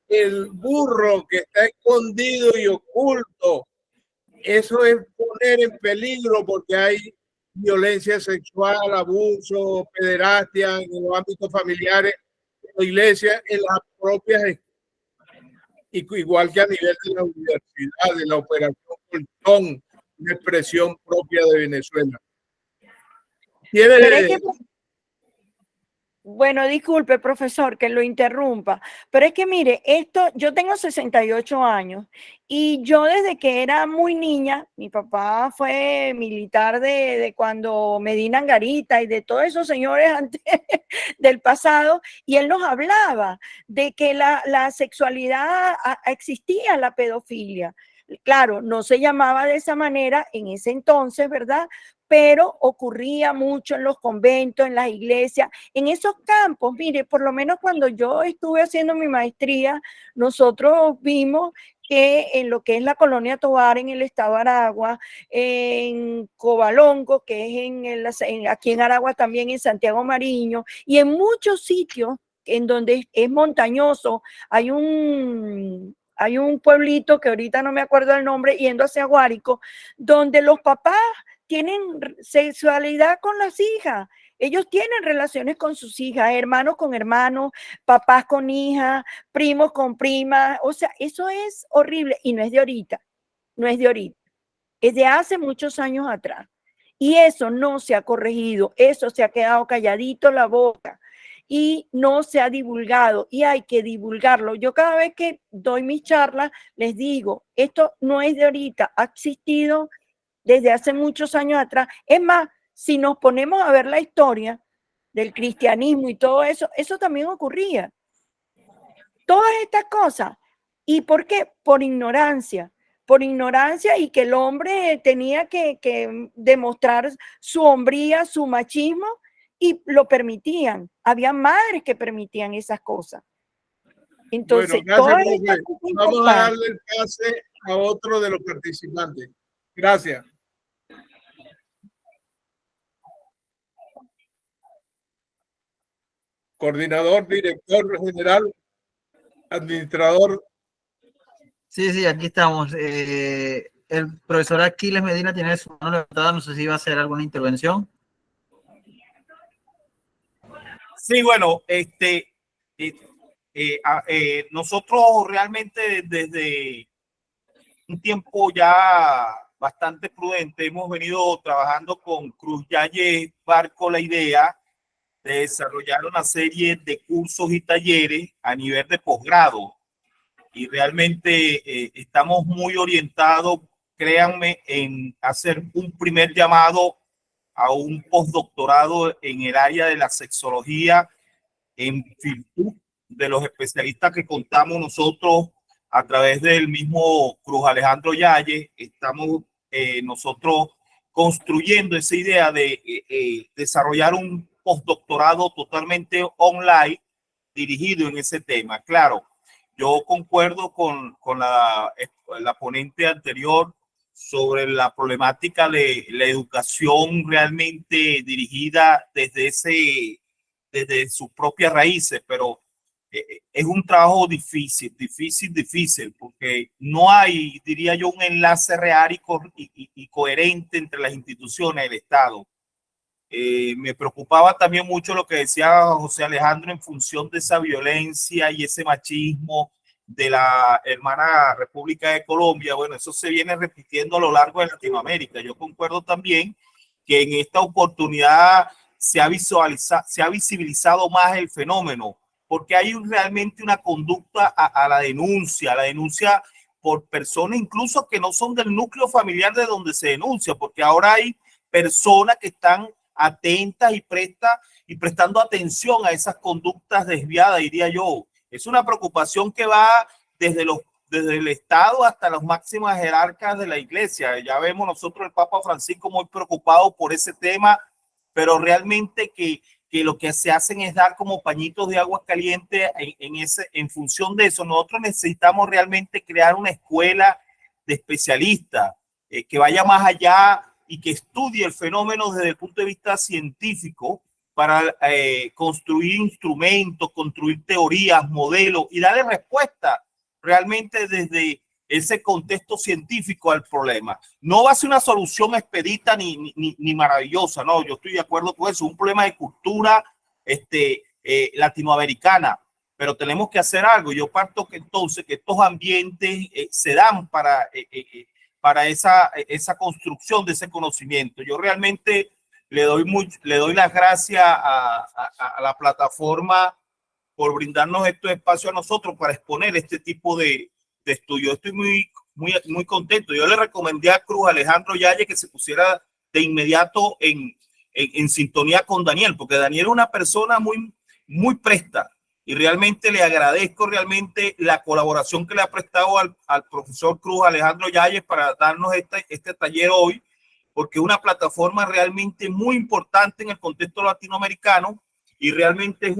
A: el burro que está escondido y oculto, eso es poner en peligro, porque hay violencia sexual, abuso, pederastia en los ámbitos familiares, en la iglesia, en las propias, igual que a nivel de la universidad, de la Operación Colchón, una expresión propia de Venezuela.
E: Bueno, disculpe, profesor, que lo interrumpa, pero es que mire, yo tengo 68 años y yo desde que era muy niña, mi papá fue militar de cuando Medina Angarita y de todos esos señores antes del pasado, y él nos hablaba de que la sexualidad existía, la pedofilia. Claro, no se llamaba de esa manera en ese entonces, ¿verdad? Pero ocurría mucho en los conventos, en las iglesias, en esos campos. Mire, por lo menos cuando yo estuve haciendo mi maestría, nosotros vimos que en lo que es la colonia Tovar, en el estado de Aragua, en Cobalongo, que es aquí en Aragua también, en Santiago Mariño, y en muchos sitios en donde es montañoso, hay un pueblito que ahorita no me acuerdo el nombre, yendo hacia Guárico, donde los papás tienen sexualidad con las hijas. Ellos tienen relaciones con sus hijas, hermanos con hermanos, papás con hijas, primos con primas. O sea, eso es horrible y no es de ahorita, no es de ahorita, es de hace muchos años atrás. Y eso no se ha corregido, eso se ha quedado calladito la boca y no se ha divulgado y hay que divulgarlo. Yo cada vez que doy mis charlas les digo, esto no es de ahorita, ha existido desde hace muchos años atrás. Es más, si nos ponemos a ver la historia del cristianismo y todo eso, eso también ocurría. Todas estas cosas. ¿Y por qué? Por ignorancia y que el hombre tenía que demostrar su hombría, su machismo, y lo permitían. Había madres que permitían esas cosas. Entonces,
A: bueno, gracias,
E: todas estas
A: profe.
E: cosas
A: Vamos a
E: importantes.
A: darle el pase a otro de los participantes. Gracias. Coordinador, director general, administrador.
B: Sí, aquí estamos. El profesor Aquiles Medina tiene su mano levantada, no sé si va a hacer alguna intervención.
D: Sí, bueno, nosotros realmente desde un tiempo ya bastante prudente hemos venido trabajando con Cruz Yaye Barco la idea de desarrollar una serie de cursos y talleres a nivel de posgrado. Y realmente estamos muy orientados, créanme, en hacer un primer llamado a un postdoctorado en el área de la sexología en virtud de los especialistas que contamos nosotros a través del mismo Cruz Alejandro Yaye. Estamos nosotros construyendo esa idea de desarrollar un postdoctorado totalmente online dirigido en ese tema. Claro, yo concuerdo con la ponente anterior sobre la problemática de la educación realmente dirigida desde sus propias raíces, pero es un trabajo difícil, porque no hay, diría yo, un enlace real y coherente entre las instituciones del Estado. Me preocupaba también mucho lo que decía José Alejandro en función de esa violencia y ese machismo de la hermana República de Colombia. Bueno, eso se viene repitiendo a lo largo de Latinoamérica. Yo concuerdo también que en esta oportunidad se ha visibilizado más el fenómeno, porque hay realmente una conducta a la denuncia por personas incluso que no son del núcleo familiar de donde se denuncia, porque ahora hay personas que están atentas y prestando atención a esas conductas desviadas, diría yo. Es una preocupación que va desde el Estado hasta los máximos jerarcas de la Iglesia. Ya vemos nosotros el Papa Francisco muy preocupado por ese tema, pero realmente que lo que se hacen es dar como pañitos de agua caliente en función de eso. Nosotros necesitamos realmente crear una escuela de especialistas que vaya más allá y que estudie el fenómeno desde el punto de vista científico para construir instrumentos, construir teorías, modelos y darle respuesta realmente desde ese contexto científico al problema. No va a ser una solución expedita ni maravillosa, no, yo estoy de acuerdo con eso, un problema de cultura latinoamericana, pero tenemos que hacer algo. Yo parto que entonces que estos ambientes se dan para esa construcción de ese conocimiento. Yo realmente le doy las gracias a la plataforma por brindarnos estos espacios a nosotros para exponer este tipo de estudio. Estoy muy contento. Yo le recomendé a Cruz Alejandro Yaye que se pusiera de inmediato en sintonía con Daniel, porque Daniel es una persona muy presta y realmente le agradezco realmente la colaboración que le ha prestado al profesor Cruz Alejandro Yaye para darnos este taller hoy, porque es una plataforma realmente muy importante en el contexto latinoamericano y realmente es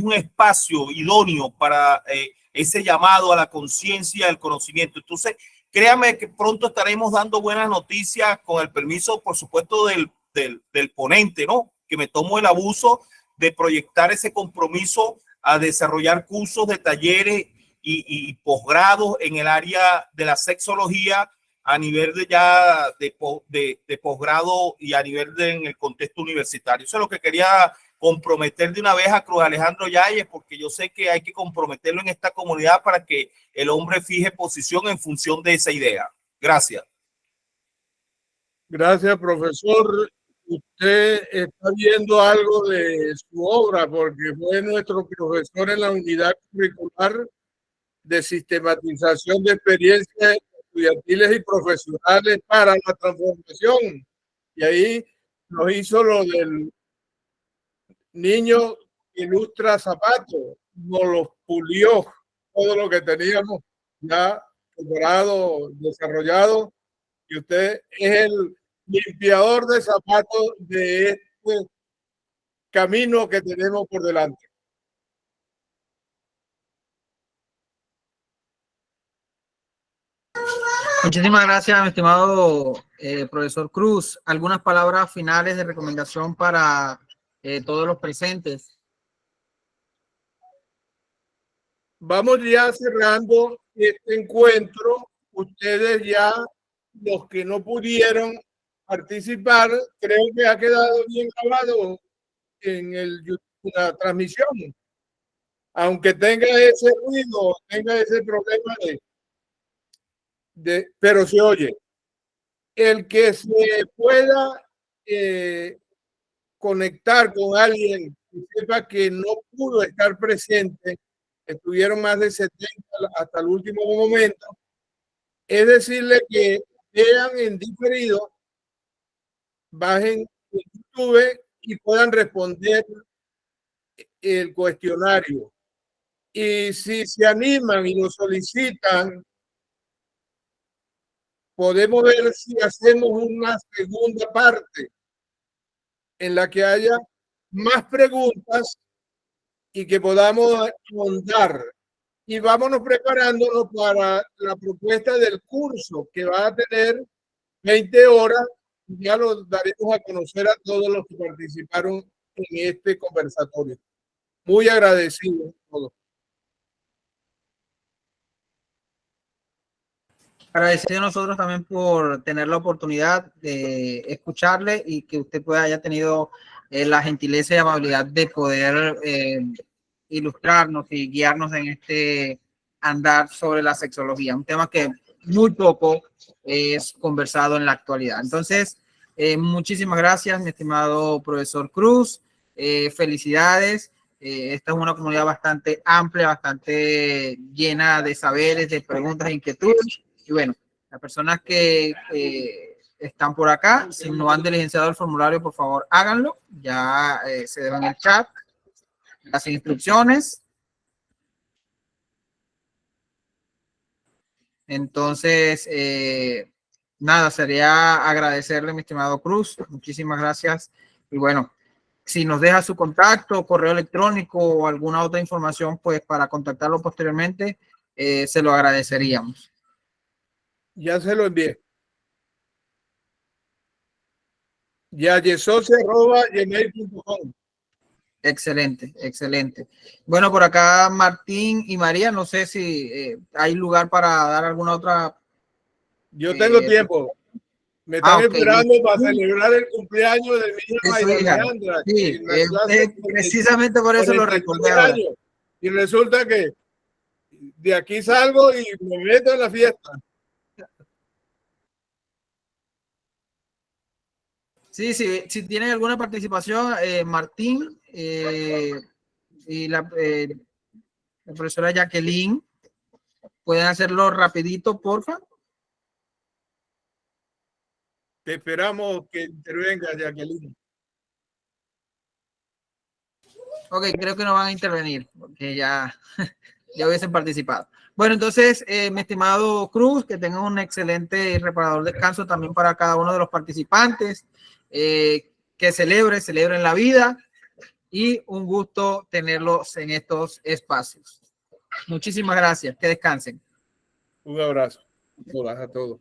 D: un espacio idóneo para ese llamado a la conciencia, al conocimiento. Entonces, créame que pronto estaremos dando buenas noticias con el permiso, por supuesto, del ponente, ¿no? Que me tomo el abuso de proyectar ese compromiso a desarrollar cursos de talleres y posgrados en el área de la sexología a nivel de posgrado y a nivel en el contexto universitario. Eso es lo que quería comprometer de una vez a Cruz Alejandro Yaye, porque yo sé que hay que comprometerlo en esta comunidad para que el hombre fije posición en función de esa idea. Gracias.
A: Gracias, profesor. Usted está viendo algo de su obra porque fue nuestro profesor en la unidad curricular de sistematización de experiencias estudiantiles y profesionales para la transformación. Y ahí nos hizo lo del niño ilustra zapatos, nos los pulió todo lo que teníamos ya logrado, desarrollado, y usted es el limpiador de zapatos de este camino que tenemos por delante.
B: Muchísimas gracias, mi estimado profesor Cruz. ¿Algunas palabras finales de recomendación para todos los presentes?
A: Vamos ya cerrando este encuentro. Ustedes ya, los que no pudieron participar, creo que ha quedado bien grabado en la transmisión. Aunque tenga ese ruido, tenga ese problema pero se oye. El que se pueda conectar con alguien que sepa que no pudo estar presente, estuvieron más de 70 hasta el último momento, es decirle que vean en diferido, bajen en YouTube y puedan responder el cuestionario. Y si se animan y lo solicitan, podemos ver si hacemos una segunda parte en la que haya más preguntas y que podamos ahondar. Y vámonos preparándonos para la propuesta del curso que va a tener 20 horas. Ya lo daremos a conocer a todos los que participaron en este conversatorio. Muy agradecido a todos.
B: Agradecido a nosotros también por tener la oportunidad de escucharle y que usted haya tenido la gentileza y amabilidad de poder ilustrarnos y guiarnos en este andar sobre la sexología, un tema que muy poco es conversado en la actualidad. Entonces, muchísimas gracias, mi estimado profesor Cruz. Felicidades. Esta es una comunidad bastante amplia, bastante llena de saberes, de preguntas e inquietudes. Y bueno, las personas que están por acá, si no han diligenciado el formulario, por favor, háganlo. Ya se dejan en el chat las instrucciones. Entonces, nada, sería agradecerle, mi estimado Cruz. Muchísimas gracias. Y bueno, si nos deja su contacto, correo electrónico o alguna otra información, pues para contactarlo posteriormente, se lo agradeceríamos.
A: Ya se lo envié. yayesoce@gmail.com.
B: Excelente, excelente. Bueno, por acá Martín y María, no sé si hay lugar para dar alguna otra.
A: Yo tengo tiempo. Me están esperando para celebrar el cumpleaños de mi hija María Alejandra.
B: Sí, precisamente por eso lo recordé ahora.
A: Y resulta que de aquí salgo y me meto en la fiesta.
B: Sí, sí, si tienen alguna participación, Martín y la profesora Jacqueline, pueden hacerlo rapidito, porfa.
A: Te esperamos que intervenga, Jacqueline.
B: Ok, creo que no van a intervenir, porque ya hubiesen participado. Bueno, entonces, mi estimado Cruz, que tengan un excelente y reparador descanso también para cada uno de los participantes. Que celebren la vida y un gusto tenerlos en estos espacios. Muchísimas gracias, que descansen.
A: Un abrazo. Hola a todos.